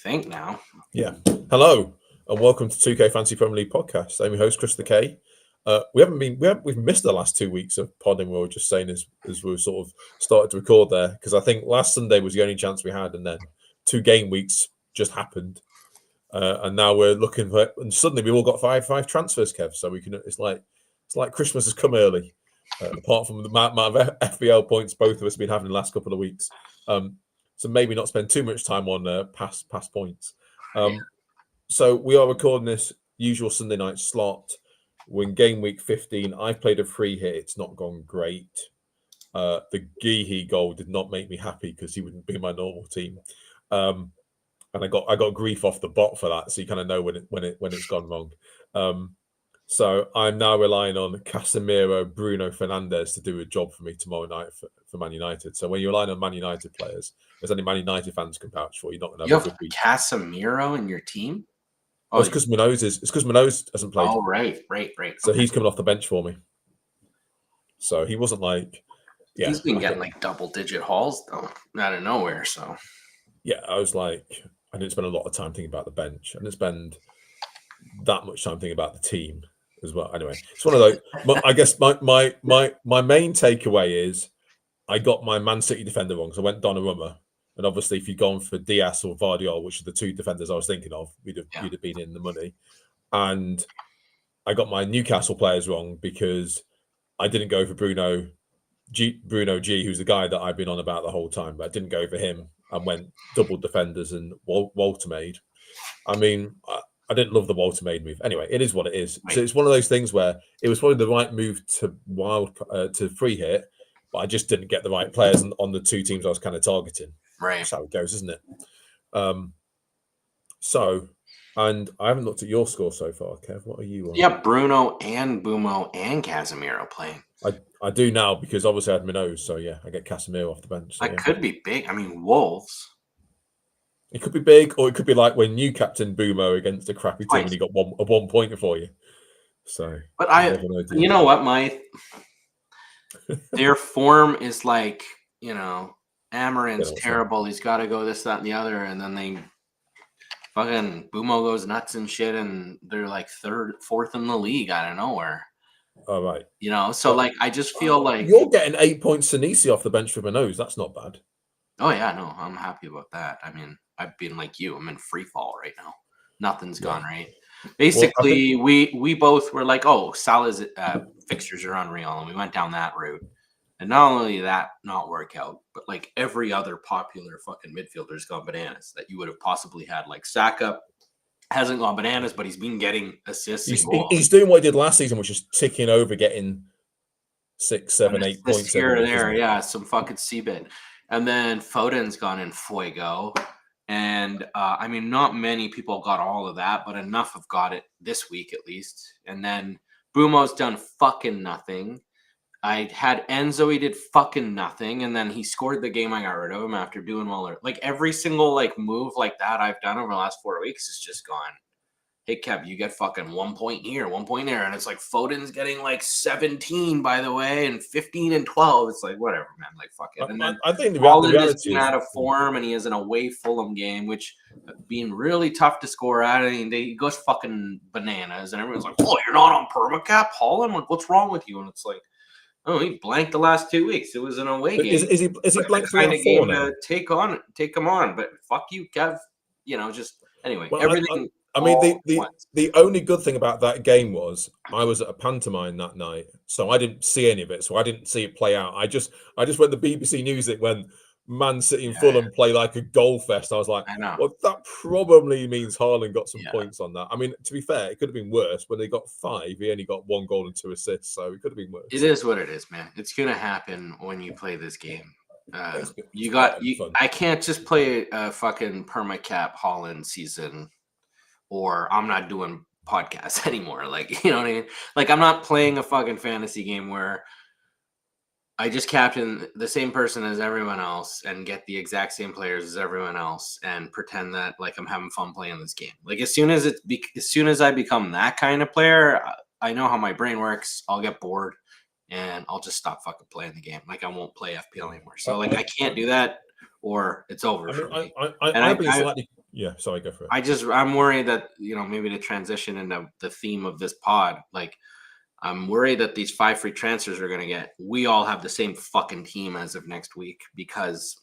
think now. Yeah. Hello and welcome to 2K Fantasy Premier League podcast. I'm your host Chris the K. We've missed the last 2 weeks of podding. We were just saying as we sort of started to record there because I think last Sunday was the only chance we had, and then 2 game weeks just happened, and now we're looking for. And suddenly we all got five transfers, Kev. So we can. It's like Christmas has come early. Apart from the amount of FBL points both of us have been having in the last couple of weeks, so maybe not spend too much time on past points. So we are recording this usual Sunday night slot. We're in game week 15. I've played a free hit. It's not gone great. The Geehy goal did not make me happy because he wouldn't be my normal team, and I got grief off the bot for that. So you kind of know when it's gone wrong. So I'm now relying on Casemiro, Bruno Fernandes to do a job for me tomorrow night for Man United. So when you're relying on Man United players, there's any Man United fans can vouch for, you're not going to have a good week. Casemiro in your team? Oh, it's because Manoz hasn't played. Oh, right. So he's coming off the bench for me. So he wasn't like... Yeah, he's been getting like double-digit hauls though, out of nowhere. So yeah, I was like, I didn't spend a lot of time thinking about the bench. I didn't spend that much time thinking about the team as well. Anyway, it's one of those. I guess my main takeaway is I got my Man City defender wrong. So I went Donnarumma, and obviously if you'd gone for Diaz or Vardiol, which are the two defenders I was thinking of, you'd have been in the money. And I got my Newcastle players wrong because I didn't go for Bruno G, who's the guy that I've been on about the whole time, but I didn't go for him and went double defenders and Walter made. I mean, I didn't love the Walter made move. Anyway, it is what it is. Right. So it's one of those things where it was probably the right move to free hit, but I just didn't get the right players on the two teams I was kind of targeting. Right. That's how it goes, isn't it? And I haven't looked at your score so far, Kev. What are you on? Yeah, Bruno and Bumo and Casemiro playing. I do now because obviously I had Minoz, so yeah, I get Casemiro off the bench. So, that could be big. I mean, Wolves. It could be big, or it could be like when you captained Bumo against a crappy team and he got a 1 pointer for you. So, but you know what, their form is like, Amarin's terrible. He's got to go this, that, and the other, and then fucking Bumo goes nuts and shit, and they're like fourth in the league out of nowhere. All right. So I just feel like you're getting 8 points Sinisi off the bench for Manoz. That's not bad. Oh yeah, no, I'm happy about that. I mean, I've been like you. I'm in free fall right now. Nothing's gone right. Basically, we both were like, oh, Salah's fixtures are unreal, and we went down that route. And not only that, not work out, but like every other popular fucking midfielder's gone bananas that you would have possibly had. Like Saka hasn't gone bananas, but he's been getting assists. He's doing what he did last season, which is ticking over, getting 6, 7, 8 points here or there. Yeah, some fucking C-bit. And then Foden's gone in fuego. And, I mean, not many people got all of that, but enough have got it this week at least. And then Bumo's done fucking nothing. I had Enzo, he did fucking nothing. And then he scored the game I got rid of him after doing well. Like, every single, move like that I've done over the last 4 weeks is just gone. Hey, Kev, you get fucking 1 point here, 1 point there. And it's like Foden's getting 17, by the way, and 15 and 12. It's like, whatever, man. Like, fuck it. And then I think the reality is out of form, and he has an away Fulham game, which being really tough to score at. And he goes fucking bananas. And everyone's like, oh, you're not on permacap, Holland? Like, what's wrong with you? And it's like, oh, he blanked the last 2 weeks. It was an away game. Is he blanked for a game now? Take him on. But fuck you, Kev. Just anyway, everything. I mean, the only good thing about that game was I was at a pantomime that night, so I didn't see any of it. So I didn't see it play out. I just went the BBC News it when Man City and Fulham play like a goal fest. I was like, well, that probably means Haaland got some points on that. I mean, to be fair, it could have been worse. When they got 5, he only got 1 goal and 2 assists, so it could have been worse. It is what it is, man. It's gonna happen when you play this game. I can't just play a fucking permacap Haaland season. Or I'm not doing podcasts anymore. You know what I mean? I'm not playing a fucking fantasy game where I just captain the same person as everyone else and get the exact same players as everyone else and pretend that I'm having fun playing this game. As soon as I become that kind of player, I know how my brain works. I'll get bored and I'll just stop fucking playing the game. I won't play FPL anymore. So I can't do that. or it's over I for mean, me. I've been slightly. Yeah, sorry, go for it. I'm worried that, maybe to transition into the theme of this pod, like, I'm worried that these 5 free transfers are going to get, we all have the same fucking team as of next week, because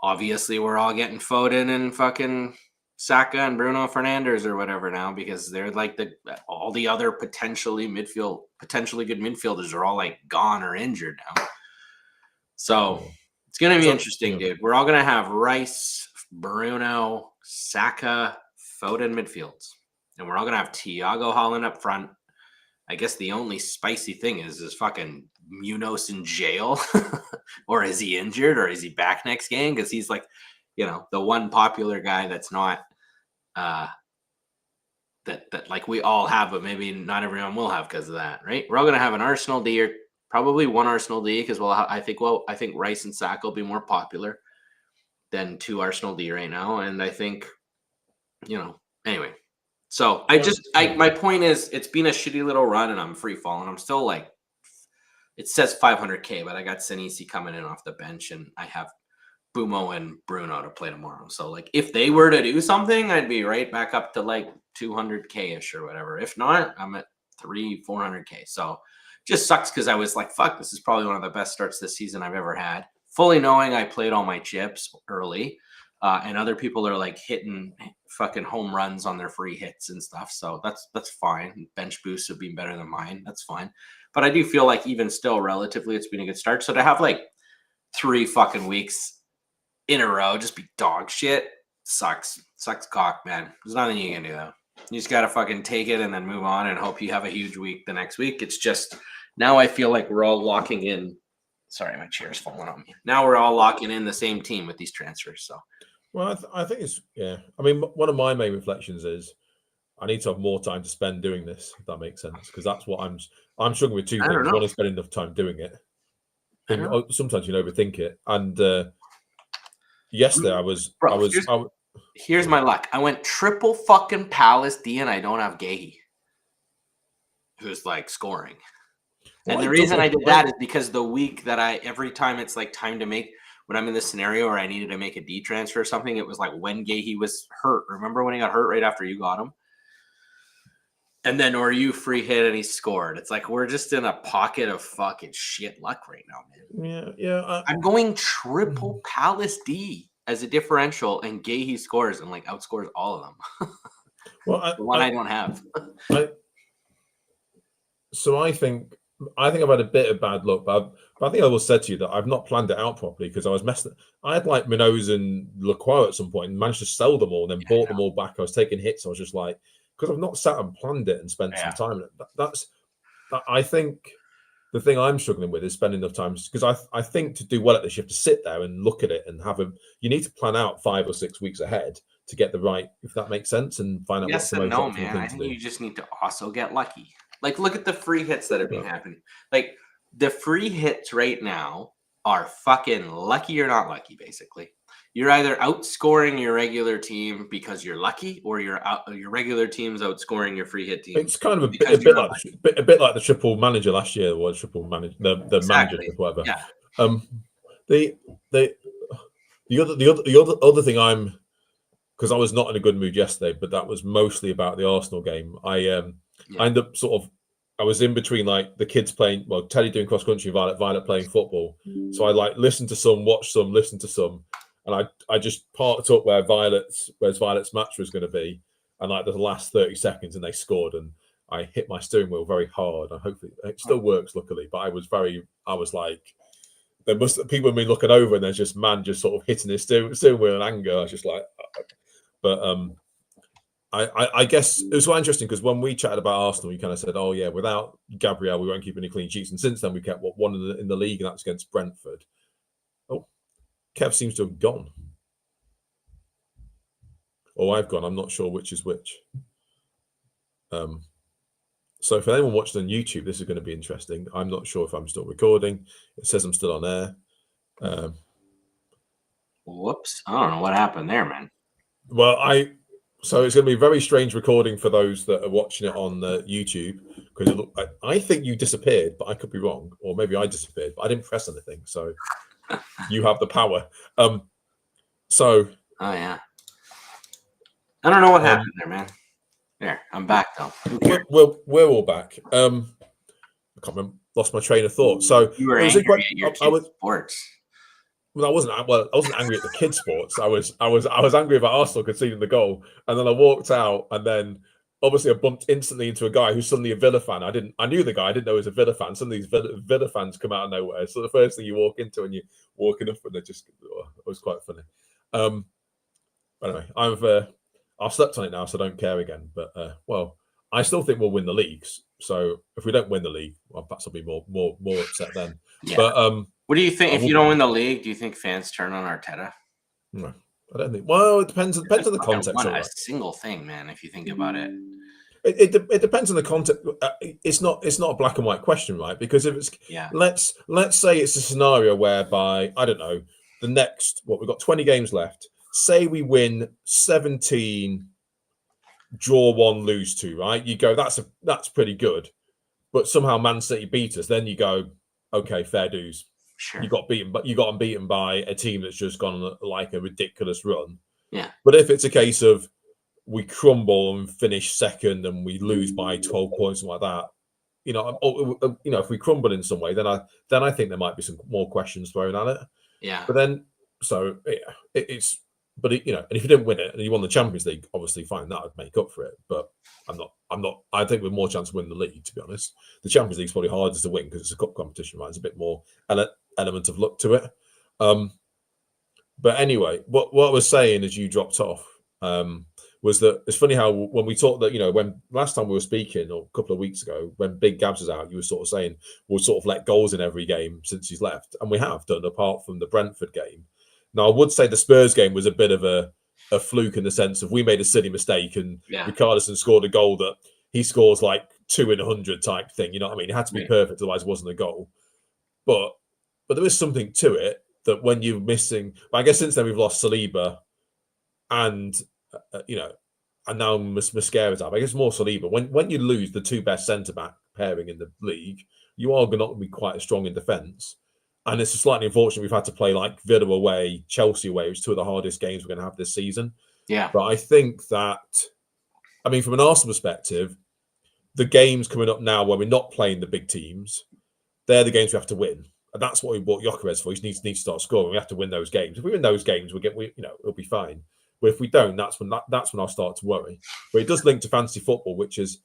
obviously we're all getting Foden and fucking Saka and Bruno Fernandes or whatever now, because they're like all the other potentially good midfielders are all like gone or injured now. So it's going to be interesting, dude. We're all going to have Rice, Bruno, Saka, Foden midfields, and we're all going to have Thiago Holland up front. I guess the only spicy thing is fucking Munoz in jail, or is he injured, or is he back next game? Because he's like, the one popular guy that's not that like we all have, but maybe not everyone will have because of that, right? We're all gonna have an Arsenal D, or probably one Arsenal D, because I think Rice and Saka will be more popular than 2 Arsenal D right now, and I think, anyway. So my point is, it's been a shitty little run, and I'm free falling. I'm still like, it says 500K, but I got Senesi coming in off the bench, and I have Bumo and Bruno to play tomorrow. So like, if they were to do something, I'd be right back up to like 200K ish or whatever. If not, I'm at 400K. So just sucks, because I was like, fuck, this is probably one of the best starts this season I've ever had, fully knowing I played all my chips early. And other people are like hitting fucking home runs on their free hits and stuff. So that's fine. Bench boosts have been better than mine. That's fine. But I do feel like even still, relatively, it's been a good start. So to have like 3 fucking weeks in a row just be dog shit sucks cock, man. There's nothing you can do, though. You just gotta fucking take it and then move on and hope you have a huge week the next week. It's just, now I feel like we're all locking in. Sorry, my chair's falling on me. Now we're all locking in the same team with these transfers. So, well, I think it's, yeah. I mean, one of my main reflections is I need to have more time to spend doing this, if that makes sense, because that's what I'm struggling with 2 things. One is spending enough time doing it. Sometimes you overthink it, and yesterday here's my luck. I went triple fucking Palace D, and I don't have Gahey, who's like scoring. And the reason I did that is because the week that every time it's like time to make, when I'm in this scenario where I needed to make a D transfer or something, it was like when Gahey was hurt. Remember when he got hurt right after you got him? And then, or you free hit and he scored. It's like, we're just in a pocket of fucking shit luck right now, man. Yeah. I'm going triple Palace D as a differential, and Gahey scores and like outscores all of them. Well, the one I don't have. So I think I've had a bit of bad luck, but I think I will said to you that I've not planned it out properly, because I was messed up. I had like Munoz and Lacroix at some point and managed to sell them all and then bought them all back. I was taking hits. I was just like, because I've not sat and planned it and spent some time in it. I think the thing I'm struggling with is spending enough time, because I think to do well at this, you have to sit there and look at it and you need to plan out 5 or 6 weeks ahead to get the right, if that makes sense, and find out what's the most optimal thing to do. I think you just need to also get lucky. Like, look at the free hits that have been happening. Like, the free hits right now are fucking lucky or not lucky, basically. You're either outscoring your regular team because you're lucky, or your regular team's outscoring your free hit team. It's kind of a bit like the triple manager last year, or triple manager, the manager, whatever. Yeah. The other thing, because I was not in a good mood yesterday, but that was mostly about the Arsenal game. I ended up I was in between like the kids playing, well, Teddy doing cross country, Violet playing football. So I like listened to some, watched some, listened to some, and I just parked up where Violet's match was going to be, and like the last 30 seconds, and they scored, and I hit my steering wheel very hard, and hopefully it still works, luckily. But I was like, people have been looking over, and there's just man just sort of hitting his steering wheel in anger. I was just like, but I guess it was quite interesting, because when we chatted about Arsenal, you kind of said, "Oh yeah, without Gabriel, we won't keep any clean sheets." And since then, we kept one in the league, and that's against Brentford. Oh, Kev seems to have gone. Or I've gone. I'm not sure which is which. So for anyone watching on YouTube, this is going to be interesting. I'm not sure if I'm still recording. It says I'm still on air. Whoops! I don't know what happened there, man. Well, so it's going to be a very strange recording for those that are watching it on YouTube, because I think you disappeared, but I could be wrong, or maybe I disappeared, but I didn't press anything. So you have the power. So, oh yeah, I don't know what happened there, man. There, I'm back though. we're all back. I can't remember. Lost my train of thought. So You were it was angry at your I was. sports. Well, I wasn't. Well, I wasn't angry at the kids' sports. I was angry about Arsenal conceding the goal, and then I walked out, and then obviously I bumped instantly into a guy who's suddenly a Villa fan. I knew the guy. I didn't know he was a Villa fan. Some of these Villa fans come out of nowhere. So the first thing you walk into, and you're walking up, and it was quite funny. Anyway, I've slept on it now, so I don't care again. But well, I still think we'll win the leagues. So if we don't win the league, well, perhaps I'll be more upset then. Yeah. But what do you think? If you don't win the league, do you think fans turn on Arteta? No, I don't think. Well, it depends on the context. A single thing, man. If you think about it, it depends on the context. It's not a black and white question, right? Because if it's let's say it's a scenario whereby I don't know the next we've got 20 games left. Say we win 17, draw 1, lose 2, right? You go that's pretty good, but somehow Man City beat us. Then you go, okay, fair dues. Sure. You got them beaten by a team that's just gone on like a ridiculous run. Yeah. But if it's a case of we crumble and finish second and we lose by 12 points, like that, if we crumble in some way, then I think there might be some more questions thrown at it. Yeah. But then, so it's. But and if you didn't win it and you won the Champions League, obviously fine, that would make up for it. But I'm not. I think with more chance of winning the league, to be honest. The Champions League's probably harder to win because it's a cup competition, right? It's a bit more element of luck to it. But anyway, what I was saying as you dropped off was that it's funny how when we talked that when last time we were speaking or a couple of weeks ago when Big Gabs was out, you were sort of saying we'll sort of let goals in every game since he's left, and we have done apart from the Brentford game. Now, I would say the Spurs game was a bit of a fluke in the sense of we made a silly mistake and Richarlison scored a goal that he scores like 2 in 100 type thing. You know what I mean? It had to be perfect, otherwise it wasn't a goal. But there is something to it that when you're missing, but I guess since then we've lost Saliba and, and now Mascara's out. I guess more Saliba. When you lose the two best centre-back pairing in the league, you are not going to be quite as strong in defence. And it's slightly unfortunate we've had to play like Villa away, Chelsea away, which are two of the hardest games we're going to have this season. Yeah. But I think that, from an Arsenal perspective, the games coming up now where we're not playing the big teams, they're the games we have to win. And that's what we bought Gyökeres for. He needs to start scoring. We have to win those games. If we win those games, it'll be fine. But if we don't, that's when I'll start to worry. But it does link to fantasy football, which is,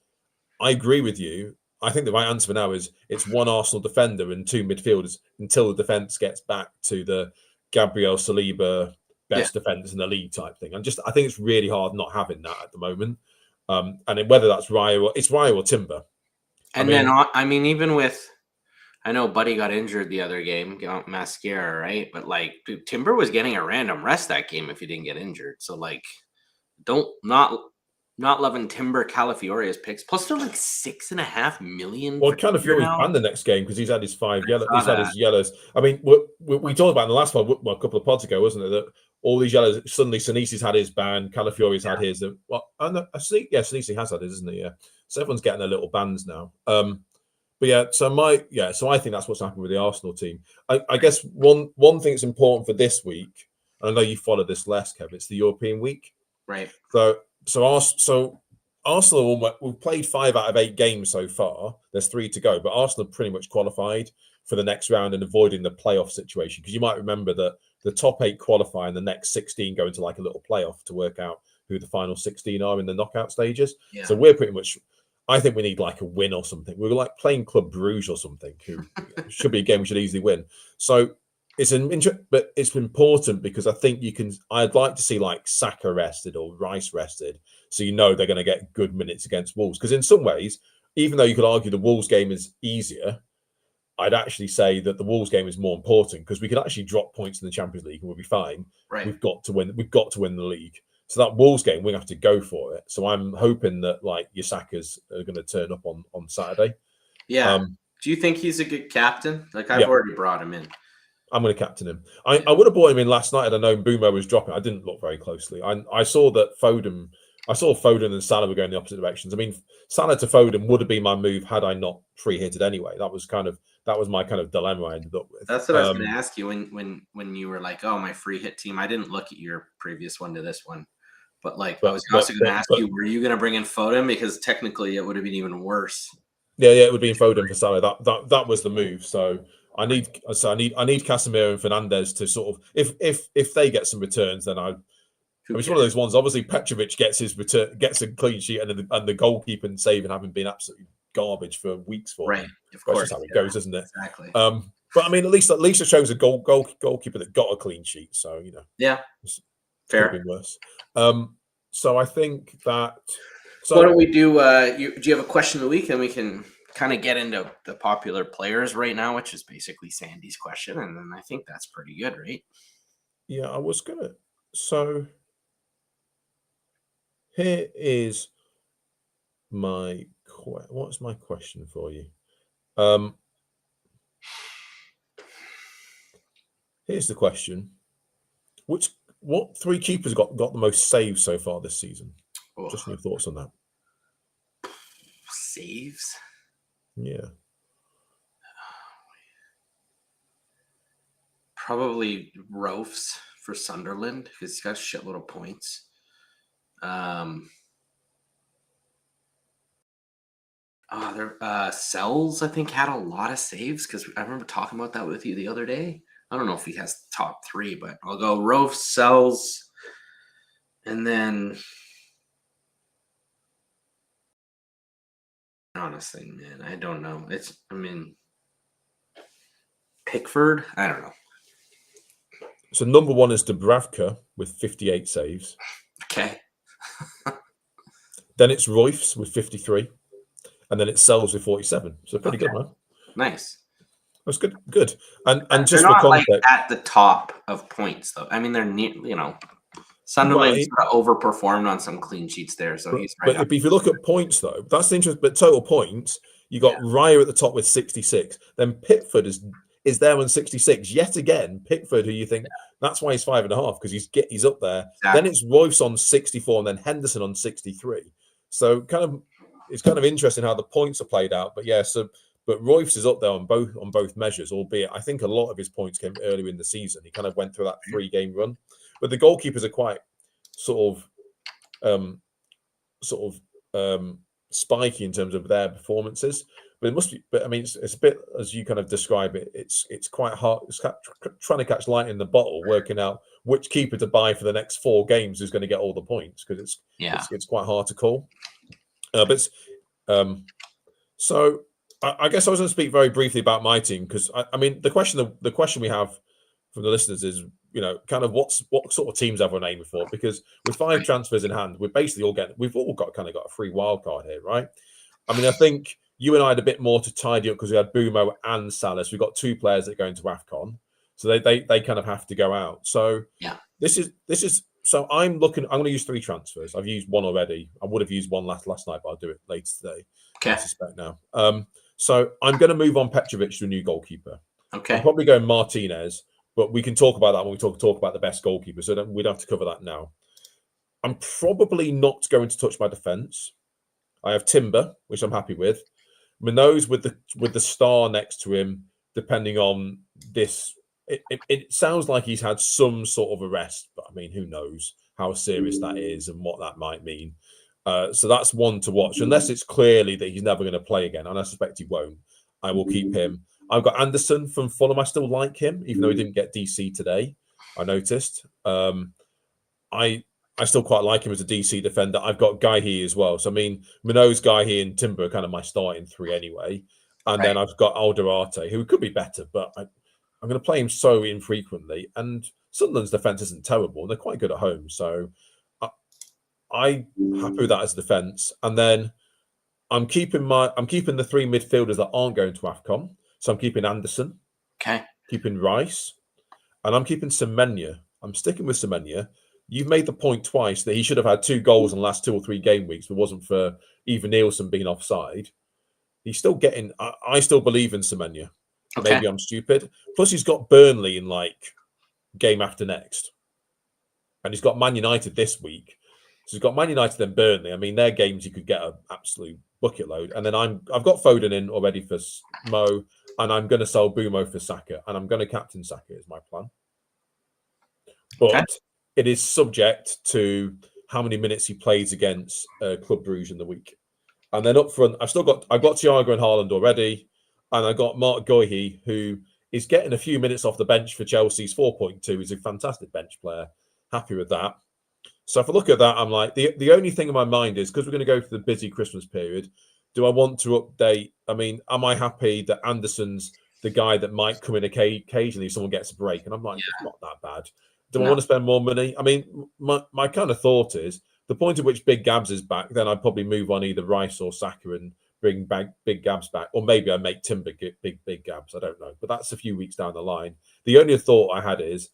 I agree with you. I think the right answer for now is it's one Arsenal defender and 2 midfielders until the defence gets back to the Gabriel Saliba best defenders in the league type thing. I think it's really hard not having that at the moment. And whether that's Raya or Timber. Even with, I know Buddy got injured the other game, got Mascara, right? But Timber was getting a random rest that game if he didn't get injured. So not loving Timber Calafiori's picks. Plus, they're like $6.5 million. Well, Calafiori's banned the next game because he's had his 5 yellows. He's had his yellows. We talked about in the last one, a couple of pods ago, wasn't it? That all these yellows. Suddenly, Sinisi's had his ban. Calafiori's had his. Sinisi has had his, isn't he? Yeah. So everyone's getting their little bans now. So I think that's what's happened with the Arsenal team. I guess one thing that's important for this week. I know you follow this less, Kev. It's the European week, right? So Arsenal, we've played 5 out of 8 games so far. There's 3 to go, but Arsenal pretty much qualified for the next round and avoiding the playoff situation. Because you might remember that the top 8 qualify and the next 16 go into like a little playoff to work out who the final 16 are in the knockout stages. Yeah. So we're pretty much, I think we need like a win or something. We're like playing Club Bruges or something, who should be a game we should easily win. So but it's important because I think I'd like to see like Saka rested or Rice rested, so they're going to get good minutes against Wolves. Because in some ways, even though you could argue the Wolves game is easier, I'd actually say that the Wolves game is more important because we could actually drop points in the Champions League and we'll be fine. Right. We've got to win the league. So that Wolves game, we have to go for it. So I'm hoping that like your Sakas are going to turn up on Saturday. Yeah. Do you think he's a good captain? Like I've already brought him in. I'm going to captain him. I would have brought him in last night. I know Bumo was dropping. I didn't look very closely. I saw that Foden and Salah were going in the opposite directions. Salah to Foden would have been my move had I not free hitted anyway. That was that was my kind of dilemma I ended up with. That's what I was going to ask you when you were like, "Oh, my free hit team." I didn't look at your previous one to this one, but like I was also going to ask you, were you going to bring in Foden, because technically it would have been even worse. Yeah, it would be in Foden for Salah. That was the move. So I need Casemiro and Fernandez to sort of, if they get some returns, then it's one of those ones. Obviously, Petrovic gets a clean sheet, and the goalkeeper and saving having been absolutely garbage for weeks for him. Of course, that's just how it goes, isn't it? Exactly. But I mean, at least it shows a goalkeeper that got a clean sheet. So yeah, fair. Could have been worse. So I think that. So why don't we do? Do you have a question of the week, and we can kind of get into the popular players right now, which is basically Sandy's question, and then I think that's pretty good, right? Yeah, I was gonna. So here is what's my question for you? Here's the question: what three keepers got the most saves so far this season? Just your thoughts on that. Saves? Yeah. Probably Rofes for Sunderland, because he's got a shitload of points. Sells, I think, had a lot of saves, because I remember talking about that with you the other day. I don't know if he has top three, but I'll go Rofes, Sells, and then honestly, man, I don't know. Pickford, I don't know. So number one is Dubravka with 58 saves. Okay. Then it's Royce with 53. And then it Sells with 47. So pretty good, man. Nice. That's good. Good. And just they're for not context, like at the top of points, though. I mean, they're near, Sunderland sort of overperformed on some clean sheets there, so he's right. But if you look at points, though, that's the interest. But total points, you got Raya at the top with 66. Then Pickford is there on 66 yet again. Pickford, who you think that's why he's 5.5, because he's up there. Exactly. Then it's Royce on 64, and then Henderson on 63. So it's kind of interesting how the points are played out. But yeah, but Royce is up there on both measures, albeit I think a lot of his points came earlier in the season. He kind of went through that 3-game run. But the goalkeepers are quite sort of spiky in terms of their performances. But it must be. But I mean, it's a bit as you kind of describe it. It's quite hard. It's trying to catch light in the bottle, working out which keeper to buy for the next 4 games who's going to get all the points, because it's quite hard to call. So I guess I was going to speak very briefly about my team, because I mean the question we have from the listeners is, kind of what sort of teams everyone aiming for, because with 5 transfers in hand, we've all got a free wild card here, right? I mean, I think you and I had a bit more to tidy up because we had Bumo and Salas. We've got 2 players that go into Afcon, so they kind of have to go out. So this is. So I'm going to use 3 transfers. I've used 1 already. I would have used 1 last night, but I'll do it later today. Okay. I suspect now. So I'm going to move on Petrovic to a new goalkeeper. Okay. I'm probably going Martinez, but we can talk about that when we talk about the best goalkeeper. So we don't have to cover that now. I'm probably not going to touch my defence. I have Timber, which I'm happy with. Minoz with the star next to him, depending on this. It sounds like he's had some sort of arrest, but I mean, who knows how serious that is and what that might mean. So that's one to watch, unless it's clearly that he's never going to play again, and I suspect he won't. I will keep him. I've got Anderson from Fulham. I still like him, even though he didn't get DC today. I noticed. I still quite like him as a DC defender. I've got Guy as well. So I mean, Minoz, Guy and Timber are kind of my starting 3 anyway. And then I've got Alderate, who could be better, but I'm going to play him so infrequently. And Sunderland's defence isn't terrible. They're quite good at home. So I'm happy with that as a defence. And then I'm keeping the 3 midfielders that aren't going to Afcon. So I'm keeping Anderson. Okay. Keeping Rice. And I'm keeping Semenya. I'm sticking with Semenya. You've made the point twice that he should have had 2 goals in the last 2 or 3 game weeks, if it wasn't for Eva Nielsen being offside. He's still getting. I still believe in Semenya. Okay. Maybe I'm stupid. Plus, he's got Burnley in game after next, and he's got Man United this week. So he's got Man United and Burnley. I mean, their games he could get an absolute bucket load. And then I've got Foden in already for Mo. and I'm going to sell Bumo for Saka, and I'm going to captain Saka is my plan. But Okay. it is subject to how many minutes he plays against Club Brugge in the week. And then up front, I've got Thiago and Haaland already, and I got Mark Guehi, who is getting a few minutes off the bench for Chelsea's 4.2. He's a fantastic bench player. Happy with that. So if I look at that, I'm like, the only thing in my mind is, because we're going to go through the busy Christmas period, do I want to update? I mean, am I happy that Anderson's the guy that might come in occasionally if someone gets a break? And I'm like, it's not that bad. Do I want to spend more money? I mean, my kind of thought is, the point at which Big Gabs is back, then I'd probably move on either Rice or Saka and bring back Big Gabs back, or maybe I make Timber big Gabs. I don't know, but that's a few weeks down the line. The only thought I had is,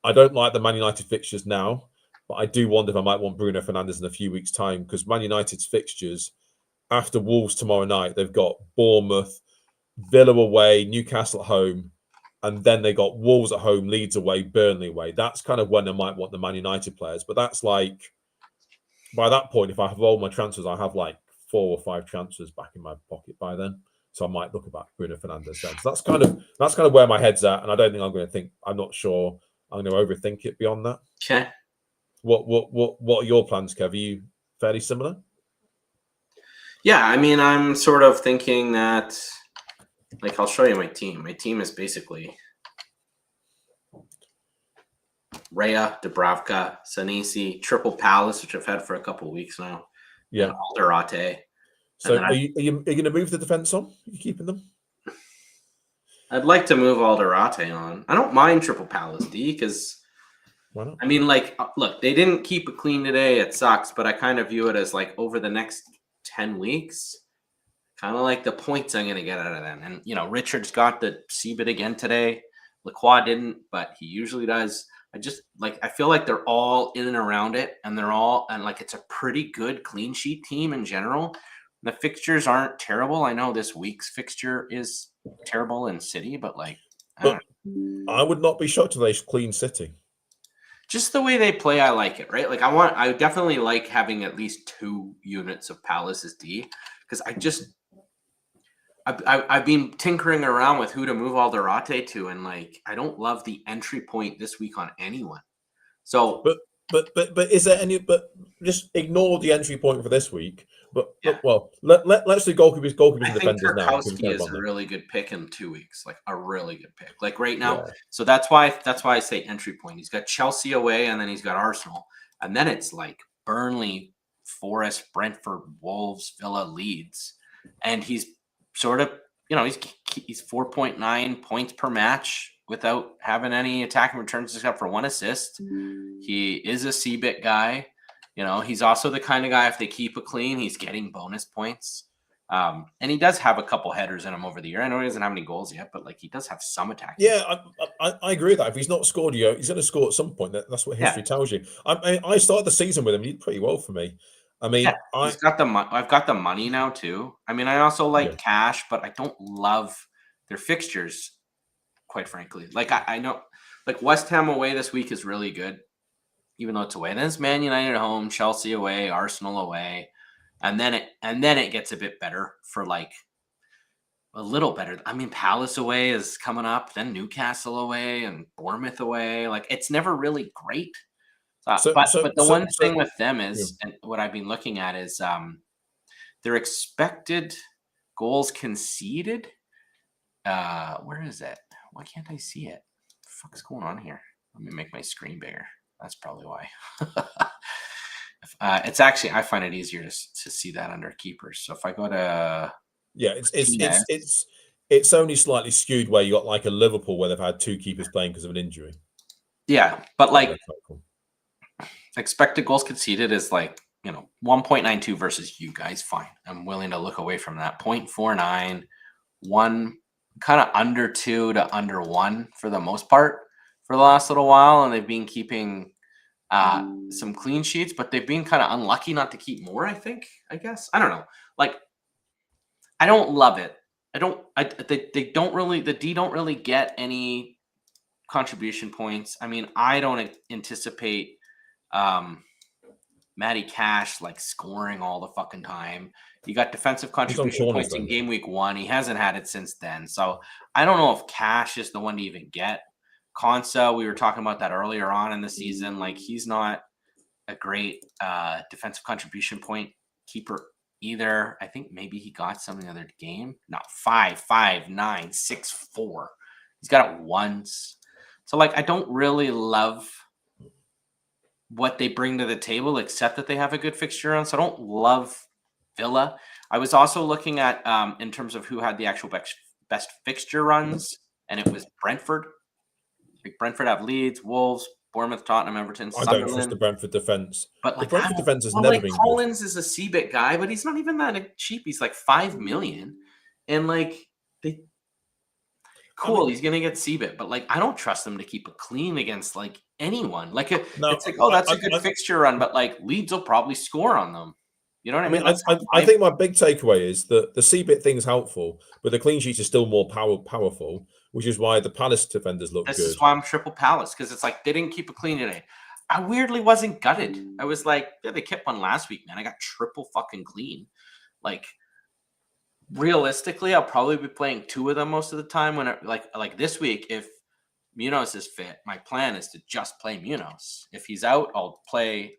I don't like the Man United fixtures now, but I do wonder if I might want Bruno Fernandes in a few weeks' time, because Man United's fixtures after Wolves tomorrow night, they've got Bournemouth, Villa away, Newcastle at home, and then they got Wolves at home, Leeds away, Burnley away. That's kind of when I might want the Man United players, but that's like, by that point, if I have all my transfers, I have like 4 or 5 transfers back in my pocket by then. So I might look about Bruno Fernandes then. So that's kind of where my head's at, and I don't think I'm going to think. I'm not sure I'm going to overthink it beyond that. Okay. What are your plans, Kev? Are you fairly similar? Yeah, I mean, I'm sort of thinking that, like, I'll show you my team. My team is basically Raya, Dubravka, Sanisi, Triple Palace, which I've had for a couple of weeks now. Yeah. And Alderate. So are you going to move the defense on? Are you keeping them? I'd like to move Alderate on. I don't mind Triple Palace, D, because why not? I mean, like, look, they didn't keep it clean today. It sucks, but I kind of view it as like over the next 10 weeks, kind of like the points I'm going to get out of them. And, you know, Richard's got the C-bit again today. Lacroix didn't, but he usually does. I feel like they're all in and around it, and like it's a pretty good clean sheet team in general. The fixtures aren't terrible. I know this week's fixture is terrible in City, but like, I would not be shocked if they clean City. Just the way they play, I like it, right? Like I definitely like having at least 2 units of Palace's D, because I've been tinkering around with who to move Alderate to, and like I don't love the entry point this week on anyone. So, but is there any? But just ignore the entry point for this week. But well, let's do goalkeepers and defenders now. Tarkowski is a really good pick in 2 weeks, like a really good pick. Like right now, so that's why I say entry point. He's got Chelsea away, and then he's got Arsenal, and then it's like Burnley, Forest, Brentford, Wolves, Villa, Leeds, and he's sort of, you know, he's 4.9 points per match without having any attacking returns except for 1 assist. He is a C-bit guy. You know, he's also the kind of guy, if they keep it clean, he's getting bonus points. And he does have a couple headers in him over the year. I know he doesn't have any goals yet, but like he does have some attacking. Yeah, I agree with that. If he's not scored yet, he's going to score at some point. That's what history tells you. I started the season with him. He did pretty well for me. I mean, I've got the money now too. I mean, I also like cash, but I don't love their fixtures, quite frankly. Like I know, like West Ham away this week is really good, even though it's away. Then it's Man United at home, Chelsea away, Arsenal away, and then it gets a bit better for like a little better. I mean, Palace away is coming up, then Newcastle away and Bournemouth away. Like it's never really great. But the one thing with them is, and what I've been looking at is their expected goals conceded. Where is it? Why can't I see it? What the fuck's going on here? Let me make my screen bigger. That's probably why. It's actually, I find it easier to see that under keepers. So if I go to it's only slightly skewed where you got like a Liverpool where they've had 2 keepers playing because of an injury. Yeah, but like expected goals conceded is like, you know, 1.92 versus you guys. Fine, I'm willing to look away from that. 0.49, 1 kind of under 2 to under 1 for the most part for the last little while, and they've been keeping some clean sheets, but they've been kind of unlucky not to keep more. I guess I don't know. Like, I don't love it. They don't really, the D don't really get any contribution points. I mean, I don't anticipate Matty Cash like scoring all the fucking time. You got defensive He's on contribution corners points in then. game week 1. He hasn't had it since then. So I don't know if Cash is the one to even get. Konsa, we were talking about that earlier on in the season. Like, he's not a great defensive contribution point keeper either. I think maybe he got some in the other game. No, 5'9", 6'4". He's got it once. So like, I don't really love what they bring to the table, except that they have a good fixture on. So I don't love Villa. I was also looking at in terms of who had the actual best fixture runs, and it was Brentford. Like, Brentford have Leeds, Wolves, Bournemouth, Tottenham, Everton, I don't trust Sunderland. the Brentford defense. But The like, Brentford defense has never been good. Collins is a CBIT guy, but he's not even that cheap. He's like 5 million, and like they. Cool, he's gonna get CBIT, but like, I don't trust them to keep it clean against like anyone. Like, No, it's like, oh, that's a good I, fixture run, but like, Leeds will probably score on them. You know what I mean? That's I think my big takeaway is that the CBIT thing is helpful, but the clean sheet is still more powerful, which is why the Palace defenders look this good. is why I'm triple Palace, because it's like they didn't keep it clean today. I weirdly wasn't gutted. I was like, yeah, they kept one last week, man. I got triple fucking clean. Like, realistically, I'll probably be playing 2 of them most of the time. When like this week, if Munoz is fit, my plan is to just play Munoz. If he's out, I'll play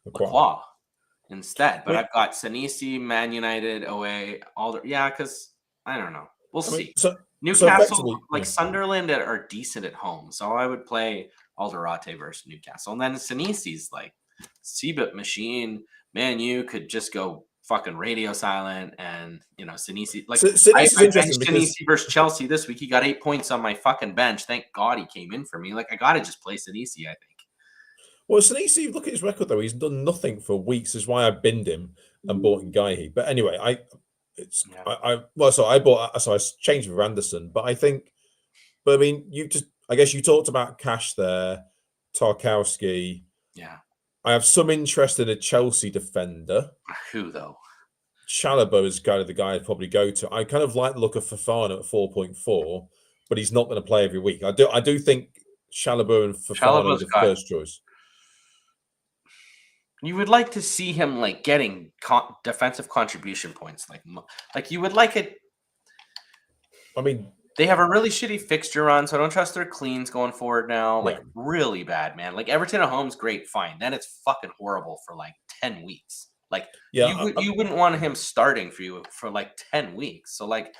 Lacroix instead. But I've got Senesi, Man United away, because I don't know. We'll see. Newcastle, Sunderland are decent at home, so I would play Alderate versus Newcastle. And then Senesi's like CBIT machine. Man, you could just go fucking radio silent, and Senesi. Like, I benched Senesi versus Chelsea this week. He got 8 points on my fucking bench. Thank God he came in for me. Like, I gotta just play Senesi, I think. Well, Senesi, look at his record though. He's done nothing for weeks. Is why I binned him and bought Guy. But anyway, I changed with Anderson. But I mean, I guess you talked about Cash there, Tarkowski. Yeah. I have some interest in a Chelsea defender. Who though? Chalobah is kind of the guy I'd probably go to. I kind of like the look of Fofana at 4.4, but he's not going to play every week. I do think Chalobah and Fofana are the first choice. You would like to see him like getting defensive contribution points, like you would like it. I mean, they have a really shitty fixture run, so I don't trust their cleans going forward now. Like, really bad, man. Like, Everton at home's great, fine. Then it's fucking horrible for like 10 weeks. Like, you wouldn't want him starting for you for like 10 weeks. So like,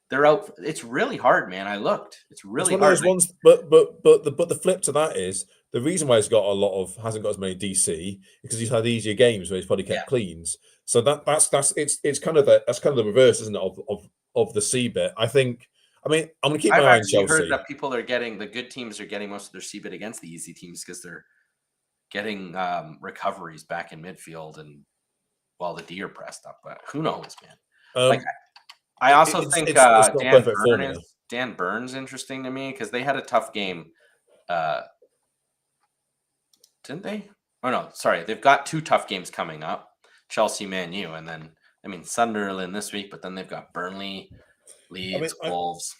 they're out. It's really hard, man. I looked. It's really hard. It's one of those ones, but the flip to that is the reason why he's got hasn't got as many DC because he's had easier games where he's probably kept cleans. So it's kind of the reverse, isn't it, of the CBIT? I mean, I'm going to keep my eye on Chelsea. I've heard that the good teams are getting most of their CBIT against the easy teams because they're getting recoveries back in midfield and while the D are pressed up. But who knows, man? I also think Dan Burns interesting to me because they had a tough game. Didn't they? Oh, no, sorry. They've got 2 tough games coming up. Chelsea, Man U, and then, Sunderland this week, but then they've got Burnley, Leeds, Wolves.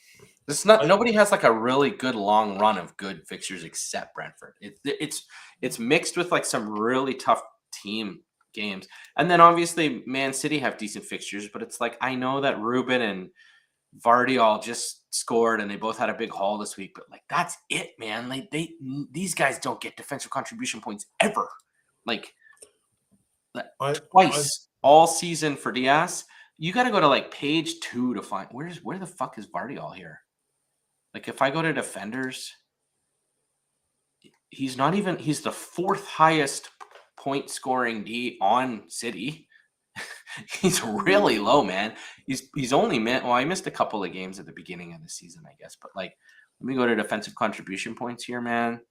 Nobody has like a really good long run of good fixtures except Brentford. It's mixed with like some really tough team games. And then obviously Man City have decent fixtures, but it's like, I know that Ruben and Vardy all just scored and they both had a big haul this week, but like, that's it, man. Like, these guys don't get defensive contribution points ever. Like, twice all season for Diaz. You got to go to like page 2 to find where the fuck is Vardy all here? Like, if I go to defenders, he's the 4th highest point scoring D on City. He's really low, man. He's only I missed a couple of games at the beginning of the season, I guess. But like, let me go to defensive contribution points here, man.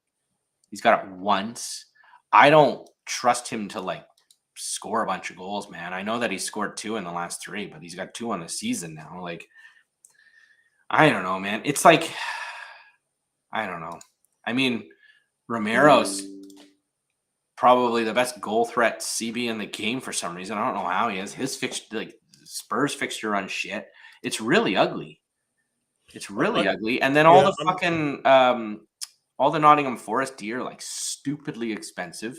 He's got it once. I don't trust him to like score a bunch of goals, man. I know that he scored 2 in the last 3, but he's got 2 on the season now. Like, I don't know, man. It's like, I don't know. I mean, Romero's probably the best goal threat CB in the game for some reason. I don't know how he is. His fixture, like Spurs fixture on shit. It's really ugly. It's really ugly. And then all the fucking all the Nottingham Forest D are like stupidly expensive.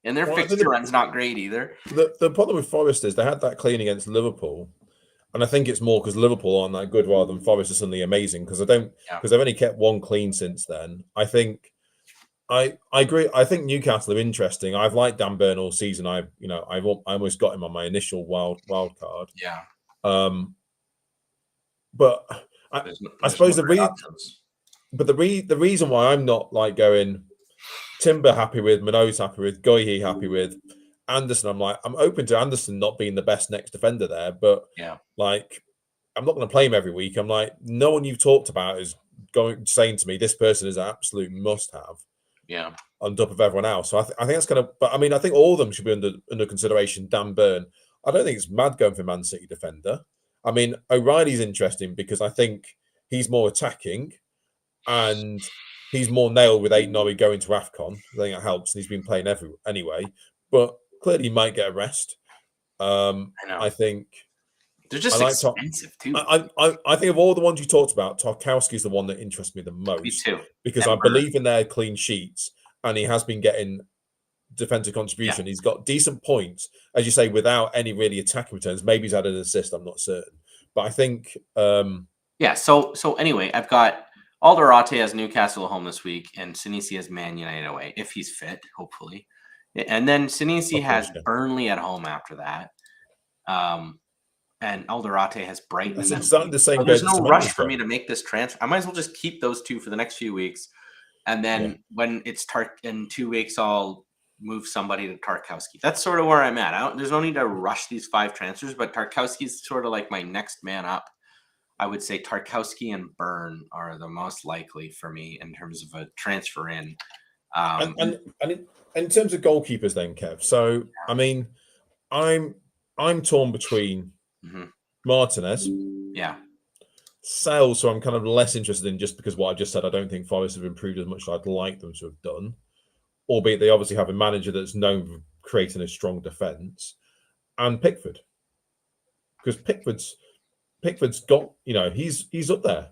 And their Well, I think fixture run's not great either. the problem with Forest is they had that clean against Liverpool, and I think it's more because Liverpool aren't that good rather than Forest are suddenly amazing because because they've only kept one clean since then. I think I agree. I think Newcastle are interesting. I've liked Dan Burn all season. I almost got him on my initial wild card. Yeah. But There's I no suppose great options. the reason why I'm not like going Timber happy with, Minogue's happy with, Goihi happy with, Anderson. I'm open to Anderson not being the best next defender there, but Yeah. like I'm not going to play him every week. I'm like, no one you've talked about is saying to me this person is an absolute must have. Yeah. On top of everyone else. So I think that's kind of, but I mean, I think all of them should be under consideration. Dan Burn. I don't think it's mad going for Man City defender. I mean, O'Reilly's interesting because I think he's more attacking and he's more nailed with Eight Norrie going to Afcon. I think that helps, and he's been playing anyway. But clearly, he might get a rest. I know. I think they're just expensive too. I think of all the ones you talked about, Tarkowski's the one that interests me the most. Me too. Because I believe in their clean sheets, and he has been getting defensive contribution. Yeah. He's got decent points, as you say, without any really attacking returns. Maybe he's had an assist. I'm not certain, but I think. Yeah. So anyway, I've got Alderete has Newcastle at home this week, and Sinisi has Man United away if he's fit, hopefully, and then Sinisi has Burnley at home after that. And Alderete has Brighton. That's exactly the same. So there's no rush for me to make this transfer. I might as well just keep those two for the next few weeks. And then when it's in 2 weeks, I'll move somebody to Tarkowski. That's sort of where I'm at. There's no need to rush these 5 transfers, but Tarkowski's sort of like my next man up. I would say Tarkowski and Byrne are the most likely for me in terms of a transfer in. And in terms of goalkeepers then, Kev. So, I mean, I'm torn between Martinez. Yeah. Sales, so I'm kind of less interested in just because what I just said. I don't think Forest have improved as much as I'd like them to have done, albeit they obviously have a manager that's known for creating a strong defence, and Pickford, because Pickford's got, he's up there.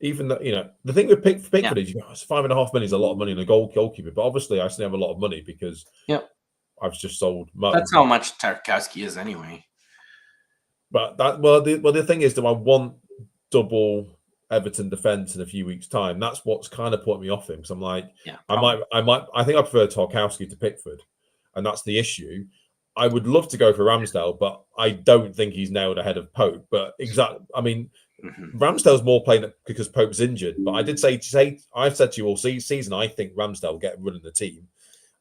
Even that, the thing with Pickford is, it's $5.5 million is a lot of money in a goalkeeper, but obviously I still have a lot of money because I've just sold. That's how much Tarkowski is anyway. But the thing is, do I want double Everton defense in a few weeks' time? That's what's kind of put me off him. Because I'm like, I think I prefer Tarkowski to Pickford, and that's the issue. I would love to go for Ramsdale, but I don't think he's nailed ahead of Pope. But I mean, Ramsdale's more playing because Pope's injured. But I did say I've said to you all season, I think Ramsdale will get running the team,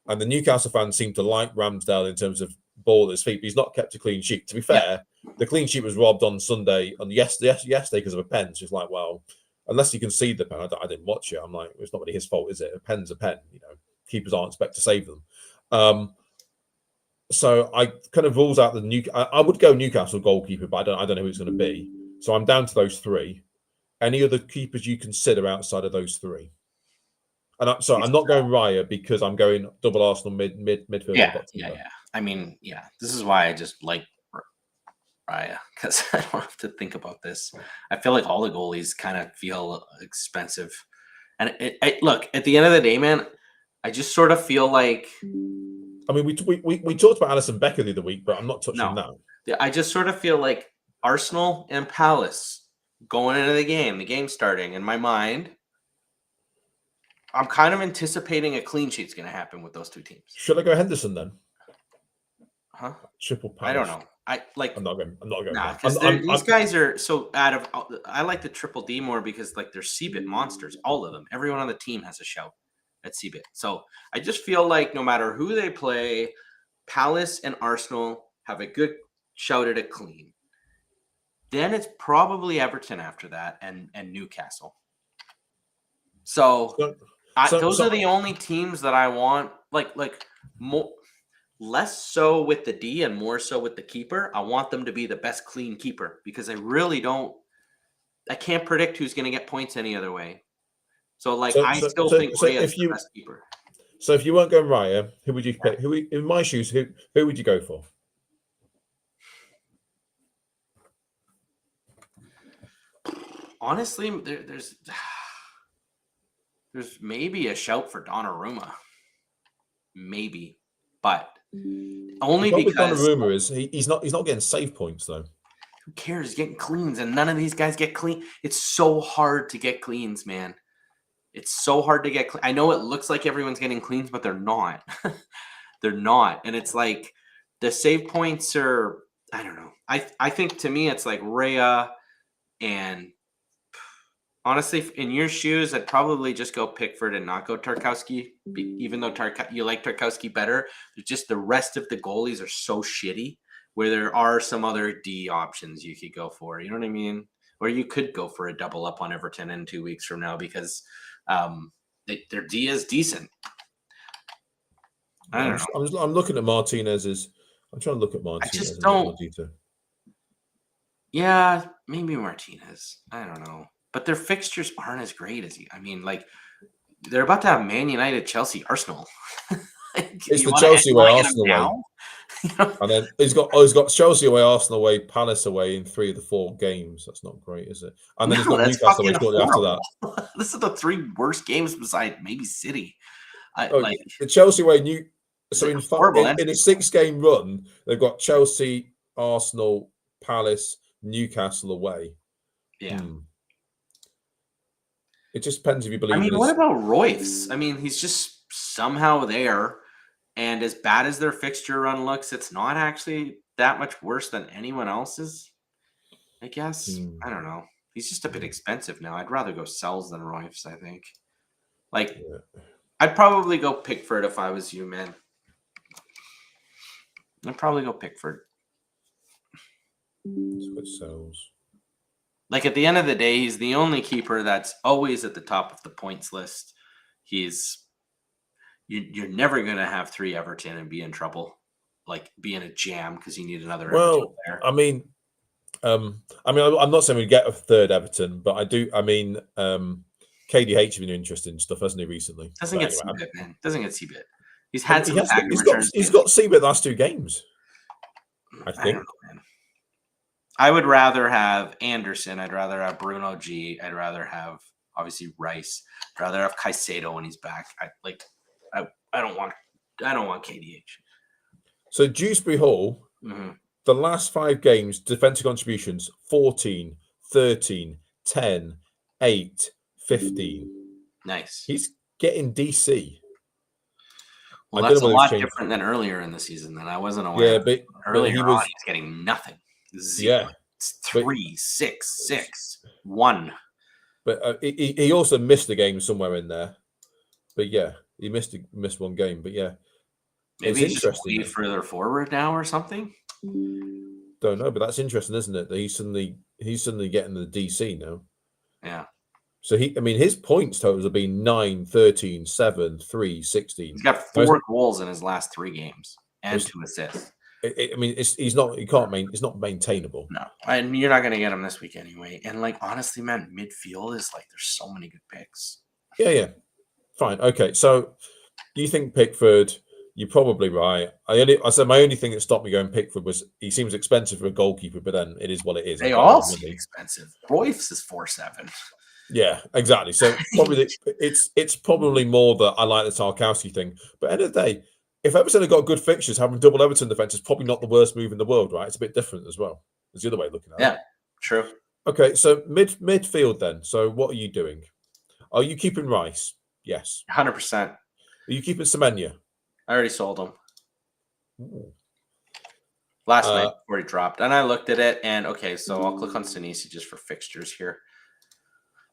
and the Newcastle fans seem to like Ramsdale in terms of ball at his feet. But he's not kept a clean sheet. To be fair. The clean sheet was robbed on Sunday, yesterday because of a pen. So it's like, well, unless you can see the pen, I didn't watch it. I'm like, it's not really his fault, is it? A pen's a pen. Keepers aren't expected to save them. So I kind of rules out I would go Newcastle goalkeeper, but I don't know who it's going to be. So I'm down to those 3. Any other keepers you consider outside of those 3? And I'm not going Raya because I'm going double Arsenal midfield. Yeah. I mean, this is why I just like Raya, because I don't have to think about this. I feel like all the goalies kind of feel expensive, and look, at the end of the day, man, I just sort of feel like. I mean, we talked about Alisson Becker the other week, but I'm not touching that. I just sort of feel like Arsenal and Palace going into the game starting. In my mind, I'm kind of anticipating a clean sheet's going to happen with those 2 teams. Should I go Henderson then? Huh? Triple Palace. I don't know. I'm not going. Nah, because these guys are so out of. I like the Triple D more because they're CBIT monsters. All of them. Everyone on the team has a shout at CBIT. So I just feel like no matter who they play, Palace and Arsenal have a good shout at a clean. Then it's probably Everton after that, and Newcastle. So those are the only teams that I want. Like more. Less so with the D and more so with the keeper. I want them to be the best clean keeper because I really don't. I can't predict who's going to get points any other way. So I still think Raya is the best keeper. So if you weren't going Raya, who would you pick? Who in my shoes? Who would you go for? Honestly, there's maybe a shout for Donnarumma, maybe, but Only The problem with because Donnarumma is he's not getting save points though. who cares? He's getting cleans, and none of these guys get clean. It's so hard to get cleans, man. It's so hard to get. I know it looks like everyone's getting cleans, but they're not. They're not, and it's like the save points are. I don't know. I think to me it's like Rhea, and honestly, in your shoes, I'd probably just go Pickford and not go Tarkowski. Even though you like Tarkowski better, just the rest of the goalies are so shitty. Where there are some other D options you could go for. You know what I mean? Or you could go for a double up on Everton in 2 weeks from now because their D is decent. I don't know. I'm looking at Martinez's. I'm trying to look at Martinez. I just don't. Yeah, maybe Martinez. I don't know. But their fixtures aren't as great as you. I mean, like, they're about to have Man United, Chelsea, Arsenal. It's the Chelsea away, Arsenal away. And then he's got Chelsea away, Arsenal away, Palace away in 3 of the 4 games. That's not great, is it? And then he's got Newcastle away shortly after that. This is the 3 worst games beside maybe City. The Chelsea away, so in a 6-game run, they've got Chelsea, Arsenal, Palace, Newcastle away. Yeah. It just depends if you believe. I mean, what about Royce? I mean, he's just somehow there. And as bad as their fixture run looks, it's not actually that much worse than anyone else's, I guess. I don't know. He's just a bit expensive now. I'd rather go Sells than Royce, I think. I'd probably go Pickford if I was you, man. I'd probably go Pickford. That's what Sells. Like, at the end of the day, he's the only keeper that's always at the top of the points list. You're never going to have 3 Everton and be in trouble, like be in a jam because you need another Everton there. I mean, I'm not saying we get a 3rd Everton, but I do. I mean, KDH has been interesting stuff, hasn't he, recently? Doesn't get CBIT, man. Doesn't get CBIT. He's had some returns. He's got CBIT the last 2 games, I think. I don't know, man. I would rather have Anderson. I'd rather have Bruno G. I'd rather have, obviously, Rice. I'd rather have Caicedo when he's back. I don't want KDH. So Dewsbury Hall, the last 5 games, defensive contributions, 14, 13, 10, 8, 15. Nice. He's getting DC. Well, that's a lot different than earlier in the season. Then I wasn't aware. Yeah, but earlier he was getting nothing. 0. Yeah. It's 3, 6, 6, 1. But he also missed a game somewhere in there. But yeah, he missed 1 game. But yeah, maybe he's interesting. Just further forward now or something. Don't know, but that's interesting, isn't it? That he's suddenly getting the DC now. Yeah. So his points totals have been 9, 13, 7, 3, 16. He's got 4 goals in his last 3 games and 2 assists. It's not maintainable. No, and you're not going to get him this week anyway. And honestly, man, midfield is there's so many good picks. Yeah. Fine. Okay. So you think Pickford? You're probably right. I said my only thing that stopped me going Pickford was he seems expensive for a goalkeeper, but then it is what it is. They all seem expensive. Royce is 4.7. Yeah, exactly. So probably it's probably more that I like the Tarkowski thing. But at the end of the day, if Everton have got good fixtures, having double Everton defense is probably not the worst move in the world, right? It's a bit different as well. It's the other way of looking at it. Yeah, true. Okay, so midfield then. So what are you doing? Are you keeping Rice? Yes. 100%. Are you keeping Semenya? I already sold him. Last night before he dropped. And I looked at it, and okay, so I'll click on Sinisi just for fixtures here.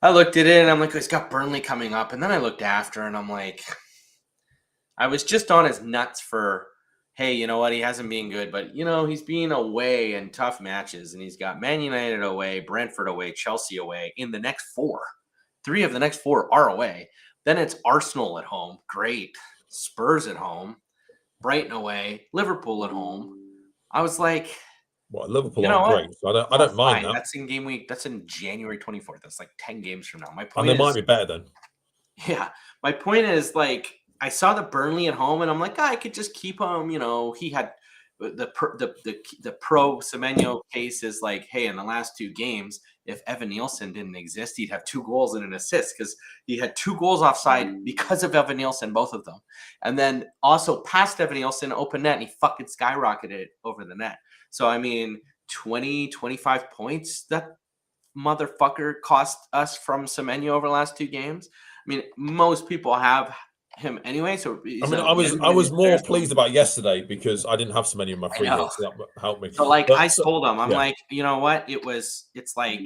I looked at it, and I'm like, oh, he's got Burnley coming up. And then I looked after, and I'm like, I was just on his nuts for, hey, you know what? He hasn't been good, but, he's being away in tough matches, and he's got Man United away, Brentford away, Chelsea away in the next 4. 3 of the next 4 are away. Then it's Arsenal at home. Great. Spurs at home. Brighton away. Liverpool at home. I was like, Liverpool aren't great. So I don't mind that. That's in game week. That's in January 24th. That's 10 games from now. My point and they might be better then. Yeah. My point is I saw the Burnley at home, and I'm like, I could just keep him. He had the pro Semenyo case is like, hey, in the last 2 games, if Evan Nielsen didn't exist, he'd have 2 goals and an assist because he had 2 goals offside because of Evan Nielsen, both of them. And then also past Evan Nielsen, open net, and he fucking skyrocketed over the net. So, I mean, 20, 25 points that motherfucker cost us from Semenyo over the last 2 games. I mean, most people have him anyway. So I mean, I was more pleased about yesterday because I didn't have so many in my free hits, so that helped me. So like But, I told him, I'm like, you know what? It's like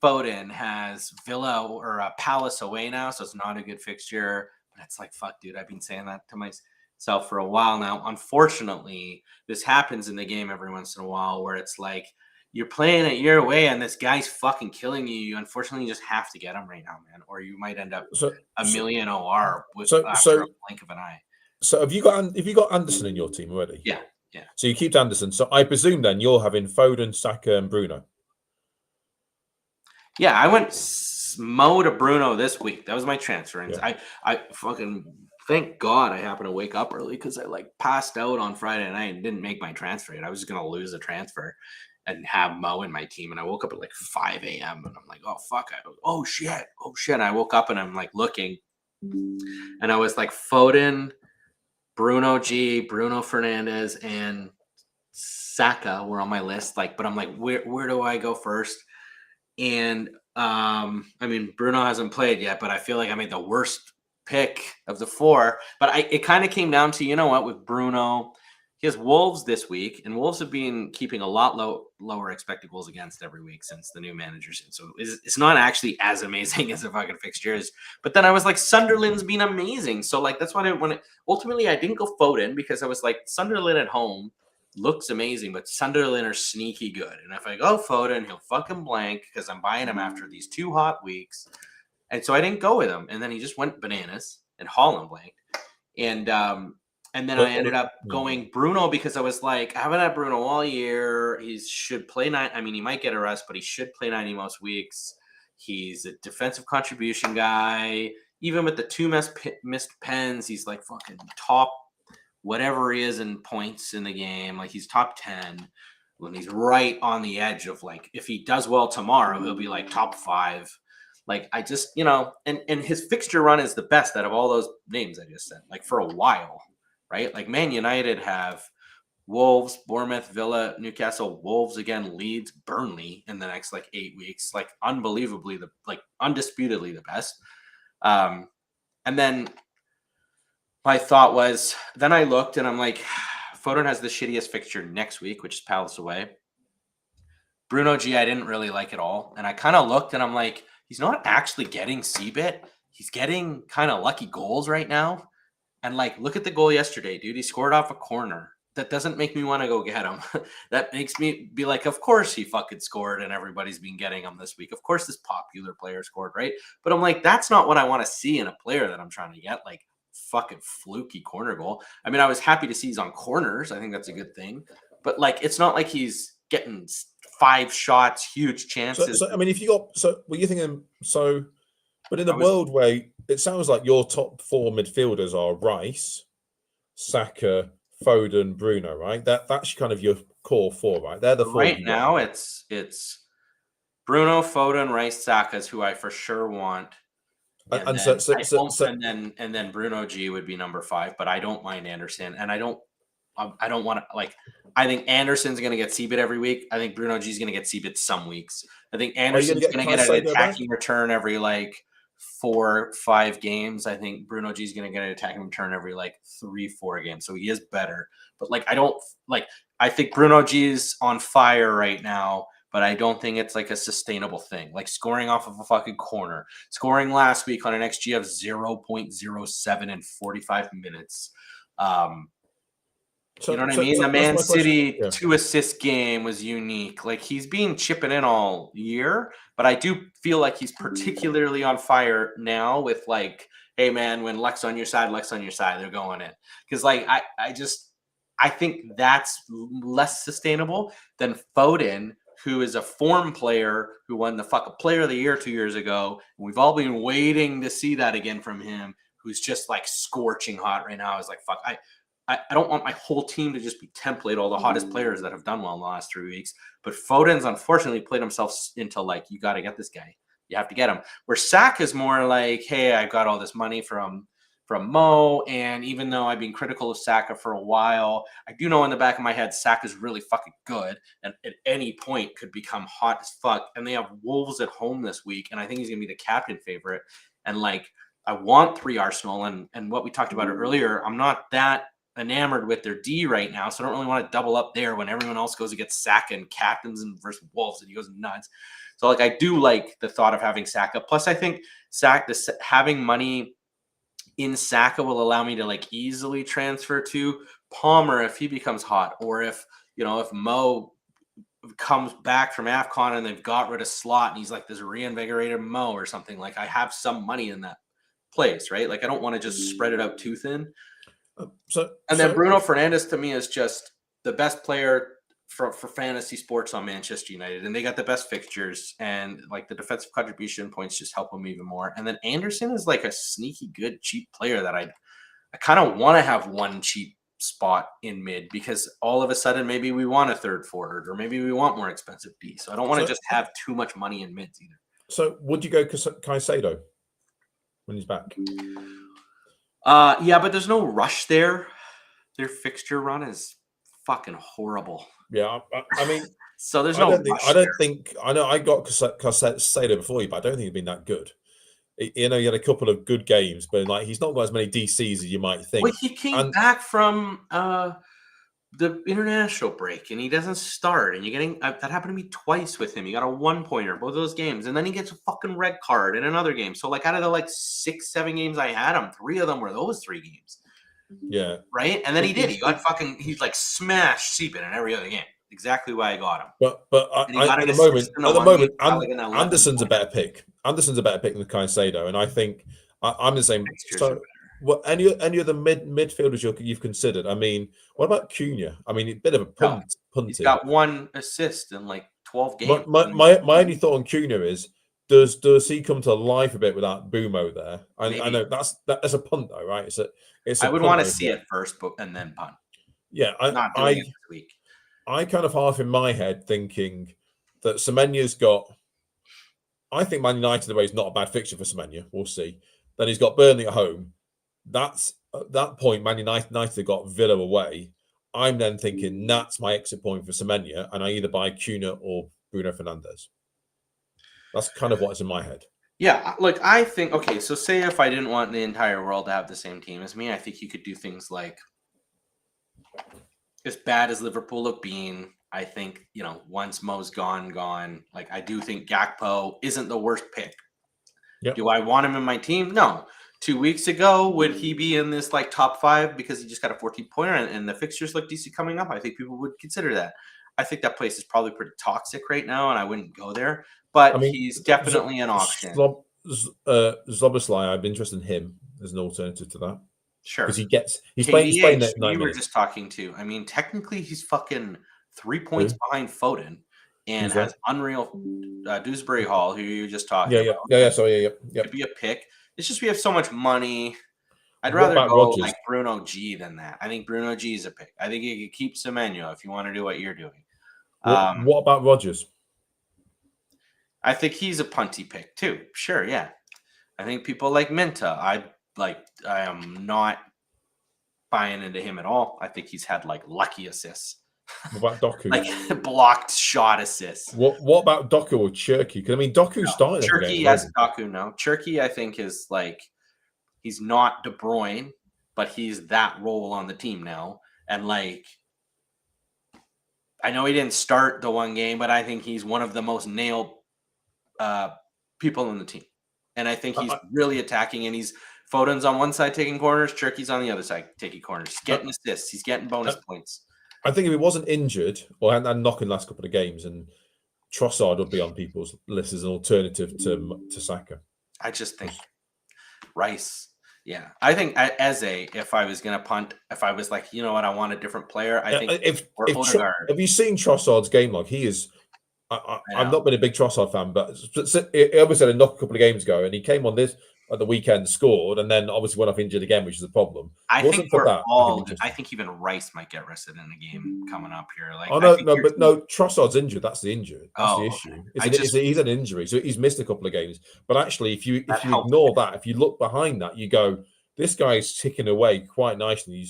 Foden has Villa or Palace away now, so it's not a good fixture. But it's like, fuck, dude, I've been saying that to myself for a while now. Unfortunately, this happens in the game every once in a while where it's like you're playing it your way and this guy's fucking killing you. You unfortunately just have to get him right now, man, or you might end up a million OR after a blink of an eye. So have you got Anderson in your team already? Yeah. So you keep Anderson. So I presume then you're having Foden, Saka, and Bruno. Yeah, I went Mo to Bruno this week. That was my transfer, and I fucking thank God I happened to wake up early because I like passed out on Friday night and didn't make my transfer yet. I was just gonna lose a transfer and have Mo in my team, and I woke up at like 5 a.m. and I'm like, oh fuck, oh shit. And I woke up and I'm like looking, and I was like Foden, Bruno G, Bruno Fernandes, and Saka were on my list. Like, but I'm like, where do I go first? And I mean, Bruno hasn't played yet, but I feel like I made the worst pick of the 4. But it kind of came down to, you know what, with Bruno, he has Wolves this week, and Wolves have been keeping a lot lower expected goals against every week since the new manager's in. So it's not actually as amazing as a fucking fixture is. But then I was like, Sunderland's been amazing. So like that's why I didn't want to. Ultimately, I didn't go Foden because I was like, Sunderland at home looks amazing, but Sunderland are sneaky good. And if I go Foden, he'll fucking blank because I'm buying him after these 2 hot weeks. And so I didn't go with him. And then he just went bananas and Holland blanked. And then I ended up going Bruno because I was like, I haven't had Bruno all year. He should play 9. I mean, he might get a rest, but he should play 90 most weeks. He's a defensive contribution guy. Even with the 2 missed pens, he's like fucking top whatever he is in points in the game. Like he's top 10 when he's right on the edge of like, if he does well tomorrow, he'll be like top 5. Like I just, and his fixture run is the best out of all those names I just said, like for a while, right? Like Man United have Wolves, Bournemouth, Villa, Newcastle, Wolves again, Leeds, Burnley in the next like 8 weeks, like unbelievably undisputedly the best. And then my thought was, then I looked and I'm like, Foden has the shittiest fixture next week, which is Palace away. Bruno G, I didn't really like at all. And I kind of looked and I'm like, he's not actually getting CBIT. He's getting kind of lucky goals right now. And like, look at the goal yesterday, dude. He scored off a corner. That doesn't make me want to go get him. That makes me be like, of course he fucking scored and everybody's been getting him this week. Of course this popular player scored, right? But I'm like, that's not what I want to see in a player that I'm trying to get. Like, fucking fluky corner goal. I mean, I was happy to see he's on corners. I think that's a good thing. But like, it's not like he's getting 5 shots, huge chances. So I mean, if you got, so were you thinking, so, but in the world where it sounds like your top 4 midfielders are Rice, Saka, Foden, Bruno, right? That's kind of your core 4, right? They're the 4 right now. It's Bruno, Foden, Rice, Saka is who I for sure want. And then Bruno G would be number 5, but I don't mind Anderson, and I don't want to like. I think Anderson's going to get CBIT every week. I think Bruno G is going to get CBIT some weeks. I think Anderson's going to get an attacking return every like 4-5 games. I think Bruno G is going to get an attacking return every like 3-4 games. So he is better, but like I think Bruno G is on fire right now. But I don't think it's like a sustainable thing. Like scoring off of a fucking corner. Scoring last week on an XG of 0.07 in 45 minutes. You know what I mean? The Man City 2-assist game was unique. Like he's been chipping in all year, but I do feel like he's particularly on fire now with like, hey man, when Luck's on your side, they're going in. Because like I think that's less sustainable than Foden, who is a form player who won the fucking player of the year 2 years ago. And we've all been waiting to see that again from him, who's just like scorching hot right now. Is like, fuck, I don't want my whole team to just be template all the hottest players that have done well in the last 3 weeks. But Foden's unfortunately played himself into like, you got to get this guy. You have to get him. Where Saka is more like, hey, I've got all this money from Mo, and even though I've been critical of Saka for a while, I do know in the back of my head Saka's really fucking good, and at any point could become hot as fuck. And they have Wolves at home this week, and I think he's gonna be the captain favorite. And like, I want 3 Arsenal, and what we talked about earlier, I'm not that enamored with their D right now, so I don't really want to double up there when everyone else goes against Saka and captains and versus Wolves, and he goes nuts. So like, I do like the thought of having Saka. Plus, I think having money in Saka will allow me to like easily transfer to Palmer if he becomes hot, or if Mo comes back from Afcon and they've got rid of Slot and he's like this reinvigorated Mo or something. Like, I have some money in that place, right? Like, I don't want to just spread it out too thin. Then Bruno Fernandes to me is just the best player for fantasy sports on Manchester United, and they got the best fixtures, and like the defensive contribution points just help them even more. And then Anderson is like a sneaky good cheap player that I kind of want to have one cheap spot in mid, because all of a sudden maybe we want a third forward, or maybe we want more expensive D. So I don't want to just have too much money in mids either. So would you go Caicedo when he's back? Yeah, but there's no rush there. Their fixture run is fucking horrible. Yeah, I mean, so there's no. I know I got Caicedo before you, but I don't think he's been that good. You know, he had a couple of good games, but like, he's not got as many DCs as you might think. Well, he came back from the international break, and he doesn't start. And you're getting that happened to me twice with him. He got a 1-pointer both of those games, and then he gets a fucking red card in another game. So like, out of the like 6-7 games I had him, 3 of them were those 3 games. Yeah. Right. And then he got he's like smashed Seepin in every other game. Exactly why I got him. But at the moment, Anderson's a better pick. Anderson's a better pick than Caicedo, and I think I'm the same. So, what any other midfielders you've considered? I mean, what about Cunha? I mean, a bit of a punt. He's got 1 assist in like 12 games. My only thought on Cunha is, does he come to life a bit without Bumo there? I know that's a punt though, right? I would want to see it first, and then punt. Yeah, I kind of half in my head thinking that Semenya's got. I think Man United away is not a bad fixture for Semenya. We'll see. Then he's got Burnley at home. That's at that point, Man United have got Villa away. I'm then thinking that's my exit point for Semenya, and I either buy Cunha or Bruno Fernandes. That's kind of what's in my head. Yeah, look, I think, okay, so say if I didn't want the entire world to have the same team as me, I think you could do things like, as bad as Liverpool have been, I think, once Mo's gone, like, I do think Gakpo isn't the worst pick. Yep. Do I want him in my team? No. 2 weeks ago, would he be in this like top 5 because he just got a 14-pointer and the fixtures look decent coming up? I think people would consider that. I think that place is probably pretty toxic right now, and I wouldn't go there. But he's definitely an option. Zoboslai, I'd be interested in him as an alternative to that. Sure. Because he's playing that 9 we were minutes. just talking to. I mean, technically, he's fucking 3 points behind Foden and has unreal Dewsbury Hall, who you were just talking about. Yeah. Sorry, yeah. Could be a pick. It's just we have so much money. I'd rather go like Bruno G than that. I think Bruno G is a pick. I think you could keep Semenyo if you want to do what you're doing. What about Rodgers? I think he's a punty pick too. Sure, yeah. I think people like Minta. I am not buying into him at all. I think he's had like lucky assists. What about Doku? Like blocked shot assists. What about Doku or Cherky? Because I mean, Doku's starting. Cherky, yes, Doku, no. Cherky, I think, is like, he's not De Bruyne, but he's that role on the team now. And like, I know he didn't start the one game, but I think he's one of the most nailed people in the team. And I think he's really attacking, and Foden's on one side taking corners, Cherky's on the other side taking corners. He's getting assists. He's getting bonus points. I think if he wasn't injured or hadn't knocking last couple of games, and Trossard would be on people's list as an alternative to Saka. I just think Rice. Yeah, I think if I was going to punt, if I was like, you know what, I want a different player, I think have you seen Trossard's game log? He is. I've not been a big Trossard fan, but he obviously had a knock a couple of games ago, and he came on this at the weekend, scored, and then obviously went off injured again, which is a problem. I think Wasn't for that. I think even Rice might get rested in the game coming up here. Like, Oh I no, think no, but no, Trossard's injured. That's the injury. That's the Oh, issue. okay. He's an injury, so he's missed a couple of games. But actually, if you That helps. ignore that, if you look behind that, you go, this guy's ticking away quite nicely.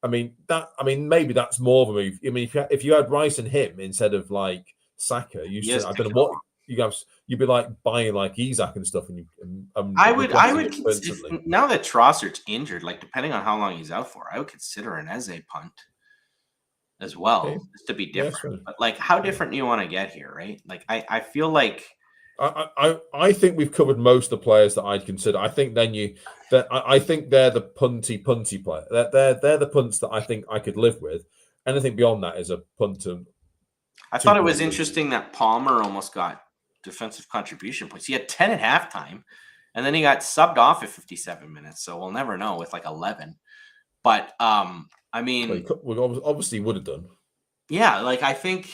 Maybe that's more of a move. I mean, if you had Rice and him instead of like Saka, I don't know what you guys. You'd be like buying like Isak and stuff, and I would now that Trossard's injured, like depending on how long he's out for, I would consider an Eze punt as well, just to be different. But like, how different do you want to get here, right? Like, I feel like I think we've covered most of the players that I'd consider. I think I think they're the punty player. They're the punts that I think I could live with. Anything beyond that is a punt. I thought it was interesting that Palmer almost got defensive contribution points. He had 10 at halftime, and then he got subbed off at 57 minutes. So we'll never know with like 11. But I mean, we obviously would have done. Yeah, like I think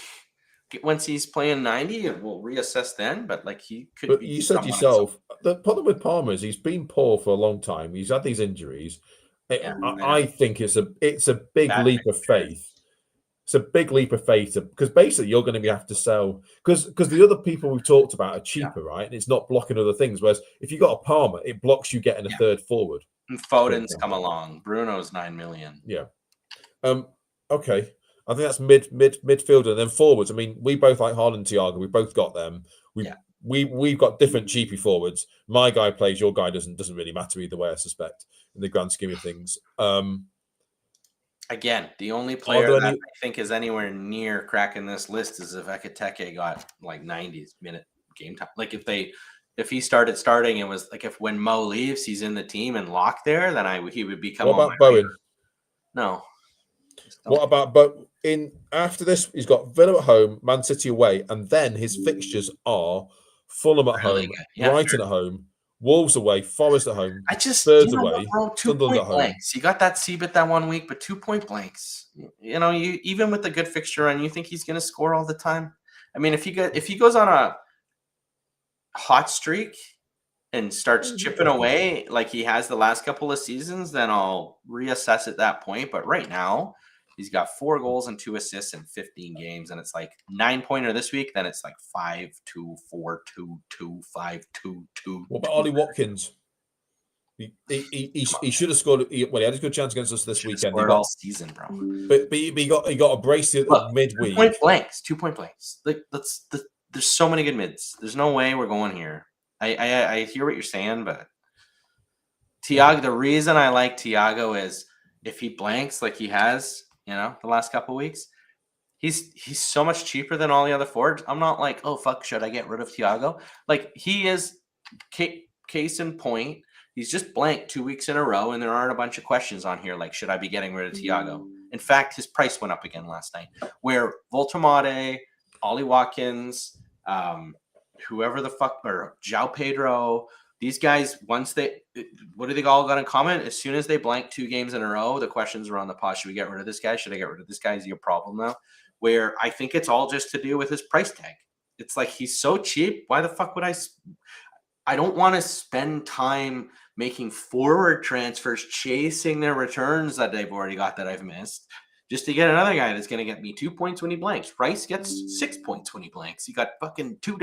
once he's playing 90, we'll reassess then. But like he could. But you said yourself, the problem with Palmer is he's been poor for a long time. He's had these injuries. I think it's a big leap of faith. It's a big leap of faith because basically you're going to have to sell because the other people we've talked about are cheaper, right? And it's not blocking other things. Whereas if you got a Palmer, it blocks you getting a third forward. And Foden's come along. Bruno's 9 million. Yeah. Okay. I think that's midfielder and then forwards. I mean, we both like Haaland and Thiago. We both got them. We've got different cheapy forwards. My guy plays, your guy doesn't really matter either way, I suspect, in the grand scheme of things. Again, the only player that I think is anywhere near cracking this list is if Ekiteke got like 90-minute game time. Like if he started starting, it was like when Mo leaves, he's in the team and locked there, then he would become. What about Bowen? No. What about but after this, he's got Villa at home, Man City away, and then his fixtures are Fulham at home, Brighton at home, Wolves away, Forest at home, Spurs away, Sunderland at home. Blanks. You got that CBIT that 1 week, but 2-point blanks. You know, you even with the good fixture run, you think he's going to score all the time? I mean, if he goes on a hot streak and starts chipping away like he has the last couple of seasons, then I'll reassess at that point. But right now, he's got 4 goals and 2 assists in 15 games, and it's like 9-pointer this week. Then it's like 5-2, 4-2, 2, 5-2, 2. What about Ollie Watkins? He should have scored. He had a good chance against us this weekend. Scored all season, bro. But he got a brace midweek. 2-point blanks, 2-point blanks. Like there's so many good mids. There's no way we're going here. I hear what you're saying, but Thiago. The reason I like Thiago is if he blanks like he has, the last couple of weeks, he's so much cheaper than all the other forwards. I'm not like, oh fuck, should I get rid of Thiago? Like he is case in point. He's just blanked 2 weeks in a row, and there aren't a bunch of questions on here like, should I be getting rid of Thiago? In fact, his price went up again last night. Where Voltemade, Ollie Watkins, whoever the fuck, or João Pedro, these guys, what do they all got in common? As soon as they blank 2 games in a row, the questions are on the pot. Should we get rid of this guy? Should I get rid of this guy? Is he a problem now? Where I think it's all just to do with his price tag. It's like he's so cheap. Why the fuck would I don't want to spend time making forward transfers, chasing their returns that they've already got that I've missed, just to get another guy that's going to get me 2 points when he blanks. Rice gets 6 points when he blanks. He got fucking 2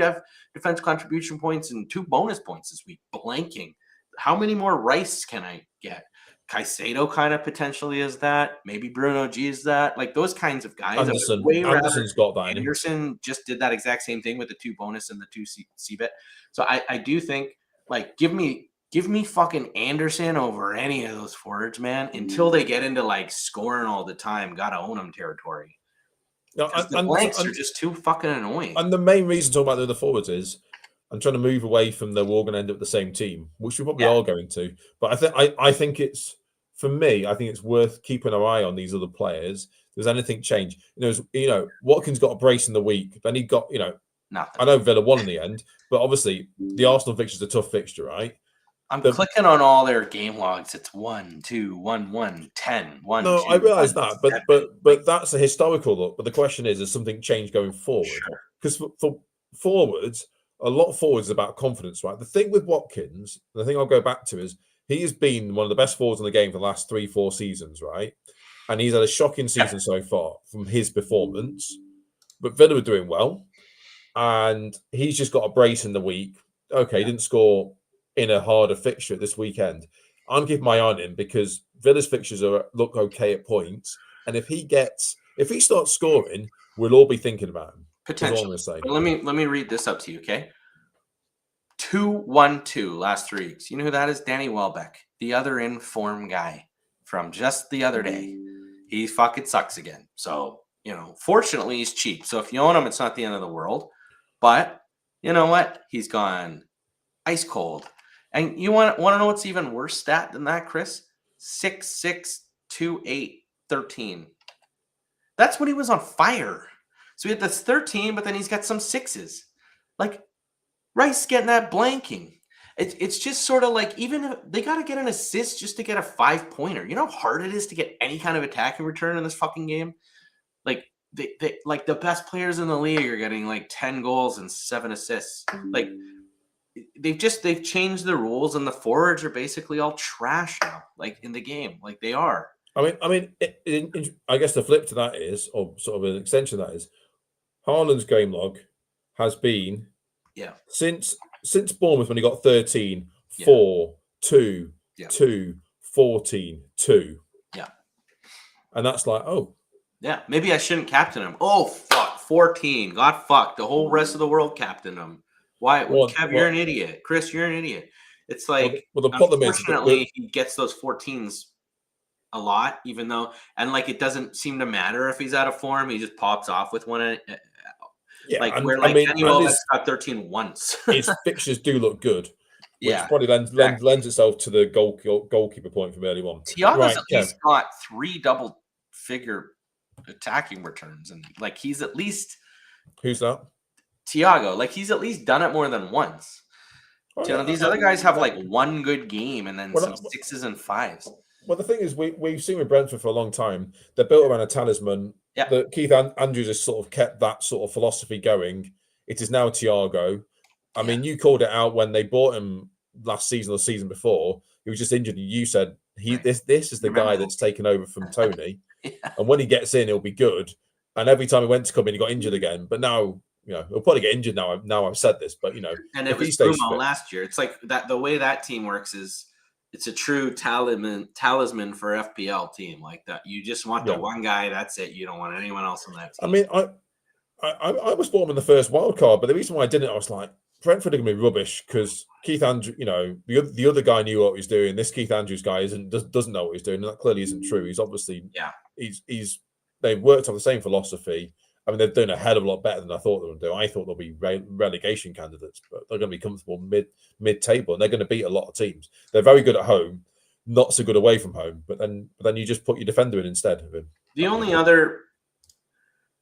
defense contribution points and 2 bonus points this week, blanking. How many more Rice can I get? Caicedo kind of potentially is that. Maybe Bruno G is that. Like those kinds of guys. Anderson's got that. Anderson just did that exact same thing with the 2 bonus and the 2 CBIT. So I do think, like, give me fucking Anderson over any of those forwards, man, until they get into like scoring all the time. Gotta own them territory. No, the blanks are just too fucking annoying. And the main reason talking about the other forwards is I'm trying to move away from we're all going to end up with the same team, which we probably are going to. But I think it's, for me, I think it's worth keeping an eye on these other players. Does anything change? Watkins got a brace in the week. Then he got, nothing. I know Villa won in the end, but obviously the Arsenal fixture is a tough fixture, right? I'm clicking on all their game logs. It's 1, 2, 1, 1, 10, 1. No, 2, I realise that, but that's a historical look. But the question is, has something changed going forward? Because for forwards, a lot of forwards is about confidence, right? The thing with Watkins, the thing I'll go back to is he has been one of the best forwards in the game for the last 3-4 seasons, right? And he's had a shocking season so far from his performance. But Villa were doing well, and he's just got a brace in the week. Okay, he didn't score in a harder fixture this weekend. I'm keeping my eye on him because Villa's fixtures look okay at points, and if he starts scoring, we'll all be thinking about him. That's all I'm going to say. But let me read this up to you, okay? 2-1-2 last 3 weeks. You know who that is? Danny Welbeck, the other in-form guy from just the other day. He fucking sucks again. So, fortunately, he's cheap. So if you own him, it's not the end of the world. But you know what? He's gone ice cold. And you want to know what's even worse stat than that, Chris? 6'6", 2'8", 13. That's when he was on fire. So he had this 13, but then he's got some sixes. Like, Rice getting that blanking. It's just sort of like, even if they got to get an assist just to get a 5-pointer. You know how hard it is to get any kind of attacking return in this fucking game? Like, they like the best players in the league are getting like 10 goals and 7 assists. Like, they've changed the rules, and the forwards are basically all trash now, like in the game. Like, they are. I mean, I guess the flip to that is, or sort of an extension of that is, Haaland's game log has been since Bournemouth when he got 13, 4, 2, 2, 14, 2. Yeah. And that's like, oh. Yeah, maybe I shouldn't captain him. Oh, fuck, 14. God, fuck. The whole rest of the world captained him. Why? Kev, you're an idiot. Chris, you're an idiot. It's like, the problem is, unfortunately, he gets those 14s a lot, even though, and like, it doesn't seem to matter if he's out of form. He just pops off with one. Danny Welbeck's got 13 once. His fixtures do look good, which probably lends itself to the goalkeeper point from early on. Thiago's at least got 3 double-figure attacking returns, and like, he's at least. Who's that? Thiago. Like, he's at least done it more than once. These other guys have like one good game and then some 6s and 5s. Well, the thing is, we've seen with Brentford for a long time. They're built around a talisman. Yeah. That Keith Andrews has sort of kept that sort of philosophy going. It is now Thiago. I mean, you called it out when they bought him last season or the season before. He was just injured. You said this is the guy that's taken over from Tony, and when he gets in, he'll be good. And every time he went to come in, he got injured again. But now, he'll probably get injured now. Now I've said this, but and it was Bruno last year. It's like that. The way that team works is, it's a true talisman for FPL team like that. You just want the one guy. That's it. You don't want anyone else on that team. I mean, I was bought him in the first wild card, but the reason why I didn't, I was like, Brentford are going to be rubbish because Keith Andrews, the other guy knew what he was doing. This Keith Andrews guy doesn't know what he's doing. And that clearly isn't true. He's obviously they've worked on the same philosophy. I mean, they've done a hell of a lot better than I thought they would do. I thought they'll be relegation candidates, but they're going to be comfortable mid-table, and they're going to beat a lot of teams. They're very good at home, not so good away from home. But then you just put your defender in instead of him. The only other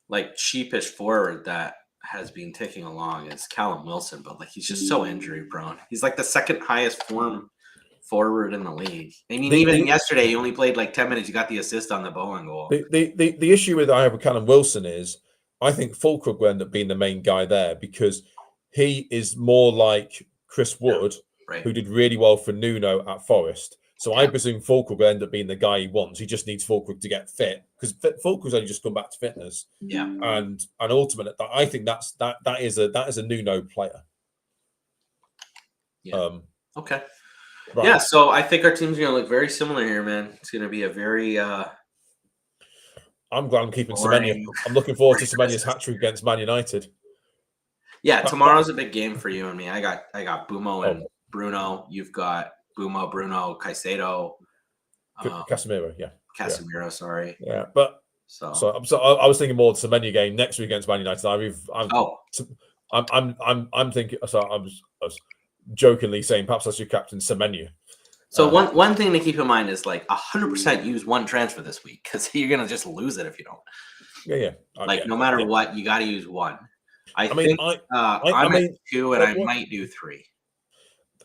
like cheapish forward that has been ticking along is Callum Wilson, but like, he's just so injury prone. He's like the second highest form forward in the league. I mean, even yesterday, he only played like 10 minutes. He got the assist on the Bowen goal. The issue I have with Callum Wilson is, I think Fulkrug will end up being the main guy there because he is more like Chris Wood, who did really well for Nuno at Forest. So I presume Fulkrug will end up being the guy he wants. He just needs Fulkrug to get fit because Fulkrug's only just come back to fitness. Yeah, and ultimately, I think that is a Nuno player. Yeah. Okay. Right. Yeah. So I think our team's going to look very similar here, man. It's going to be a very. I'm glad I'm keeping Semenya. I'm looking forward to Semenya's hat-trick against Man United. Yeah, tomorrow's a big game for you and me. I got Bumo and Bruno. You've got Bumo, Bruno, Caicedo, Casemiro. Yeah, Casemiro. Sorry. Yeah, but so I was thinking more the Semenya game next week against Man United. I'm thinking. So I was jokingly saying perhaps I should captain Semenya. So one thing to keep in mind is like 100% use one transfer this week because you're gonna just lose it if you don't. Yeah. No matter what, you got to use one. I'm at 2 and I might do 3.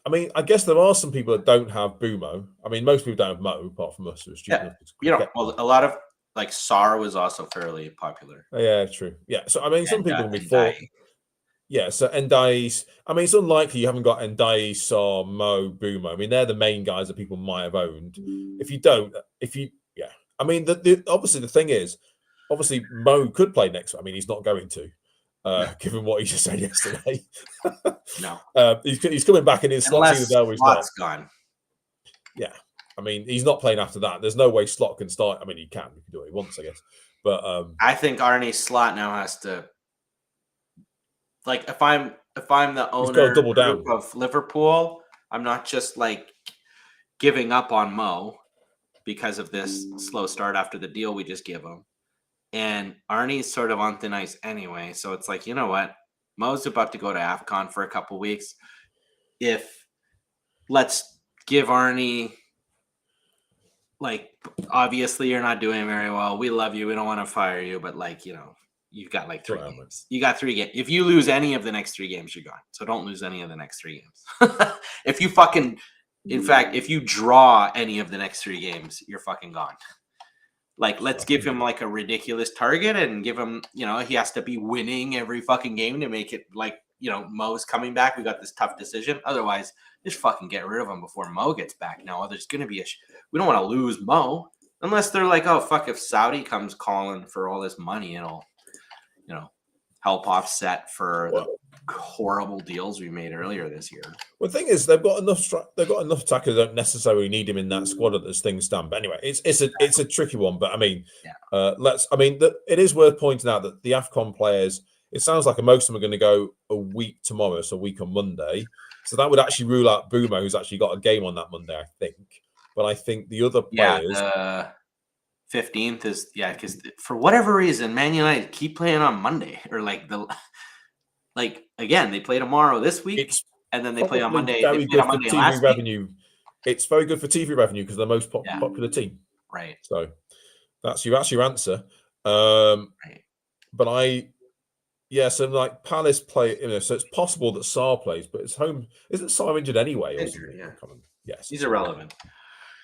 I mean, I guess there are some people that don't have Bumo. I mean, most people don't have Mo apart from us. Well, a lot of like Sar was also fairly popular. Yeah, true. Yeah, so I mean, some people will be Yeah, so Ndai's. I mean, it's unlikely you haven't got Ndai, Saar, Mo, Boomer. I mean, they're the main guys that people might have owned. If you don't, yeah. I mean, obviously the thing is, obviously Mo could play next. I mean, he's not going to, given what he just said yesterday. No, he's coming back and his slot's either unless there or he's not. Slot's gone. Yeah, I mean, he's not playing after that. There's no way Slot can start. I mean, he can do what he wants, I guess. But I think Arnie Slot now has to, like, if I'm the owner double group down. of Liverpool, I'm not just like giving up on Mo because of this slow start after the deal we just give him. And Arnie's sort of on thin ice anyway, so it's like, you know what? Mo's about to go to Afcon for a couple weeks. Let's give Arnie, like, obviously you're not doing very well. We love you. We don't want to fire you, but, like, you know, you've got like 3 games. You got 3 games. If you lose any of the next 3 games, you're gone. So don't lose any of the next 3 games. If you draw any of the next 3 games, you're fucking gone. Like, let's give him like a ridiculous target and give him, you know, he has to be winning every fucking game to make it like, you know, Mo's coming back. We got this tough decision. Otherwise, just fucking get rid of him before Mo gets back. Now, there's going to be we don't want to lose Mo unless they're like, oh, fuck, if Saudi comes calling for all this money, it'll, you know, help offset for the horrible deals we made earlier this year. Well, the thing is, they've got enough attackers that don't necessarily need him in that squad as things stand. But anyway, it's a tricky one. But I mean, it is worth pointing out that the Afcon players. It sounds like most of them are going to go a week tomorrow, so a week on Monday. So that would actually rule out Boomer, who's actually got a game on that Monday, I think. But I think the other players. 15th is because for whatever reason, Man United keep playing on Monday, or again they play tomorrow this week, and then they play on Monday. Very good for TV revenue. It's very good for TV revenue because they're the most popular team, right? So that's your answer. Right. But so like Palace play, you know, so it's possible that Saar plays, but it's home. Isn't Saar injured anyway? Injured, yeah. Yes, he's irrelevant.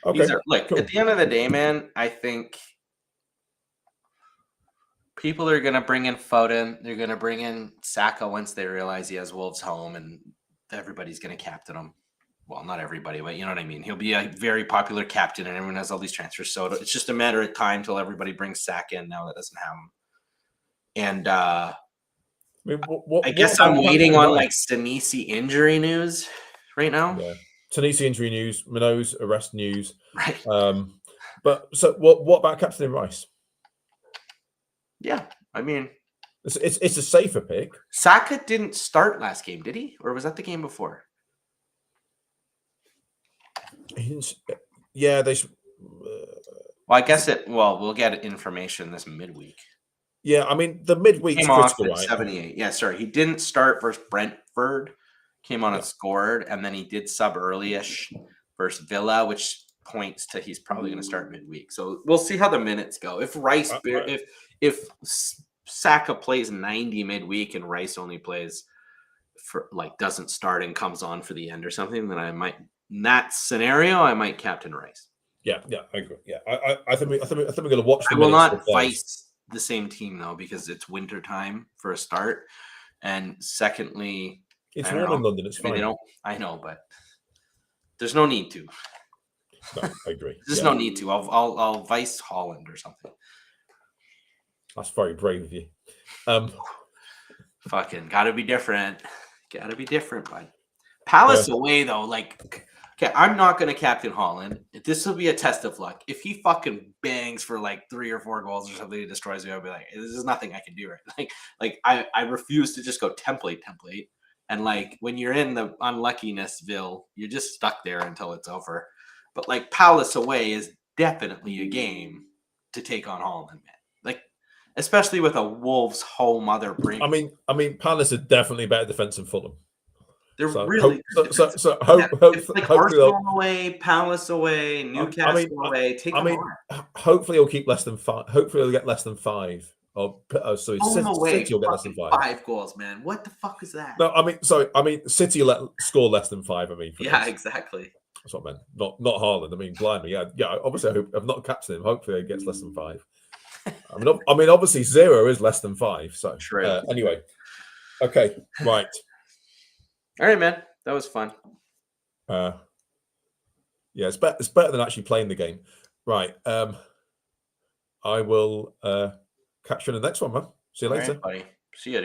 Okay. Cool. At the end of the day, man, I think people are going to bring in Foden. They're going to bring in Saka once they realize he has Wolves home, and everybody's going to captain him. Well, not everybody, but you know what I mean. He'll be a very popular captain, and everyone has all these transfers. So it's just a matter of time till everybody brings Saka in now that doesn't have him. And I guess I'm waiting on like Senesi injury news right now. Yeah. Senesi injury news, Mino's arrest news. Right. But so what about captaining Rice? Yeah, I mean, it's a safer pick. Saka didn't start last game, did he? Or was that the game before? He didn't. Yeah, they. Well, I guess we'll get information this midweek. Yeah, I mean the midweek's critical, right? 78. Yeah, sorry, he didn't start versus Brentford. Came on and scored, and then he did sub early-ish versus Villa, which points to he's probably going to start midweek. So we'll see how the minutes go. If Rice, if Saka plays 90 midweek and Rice only plays for doesn't start and comes on for the end or something, then I might, in that scenario, I might captain Rice. Yeah, I agree. Yeah, I think we're going to watch. I will not vice the same team though because it's winter time for a start, and secondly. It's warm in London. It's fine. I know, but there's no need to. No, I agree. There's no need to. I'll vice Holland or something. That's very brave of you. Fucking gotta be different. Gotta be different, bud. Palace away though. Okay, I'm not gonna captain Holland. This will be a test of luck. If he fucking bangs for 3 or 4 goals or something, he destroys me. I'll be like, "This is nothing I can do." Right? I refuse to just go template. And when you're in the unluckinessville, you're just stuck there until it's over. But Palace away is definitely a game to take on Holland, man. Especially with a Wolves home other bring. I mean, Palace are definitely better defense than Fulham. They're really hopefully Arsenal away, Palace away, Newcastle away. Take them on. Hopefully he'll keep less than 5. Hopefully he'll get less than 5. City will get less than 5. 5 goals, man. What the fuck is that? No, I mean, City will score less than 5. I mean, exactly. That's what I meant. Not Haaland. I mean, blindly. Yeah. Obviously, I've not captured him. Hopefully, he gets less than 5. I mean, obviously, 0 is less than 5. So, true. Anyway, Okay, right. All right, man. That was fun. Yeah, it's better than actually playing the game. Right. I will catch you in the next one, man. See you All later. right, buddy. See you. Dude.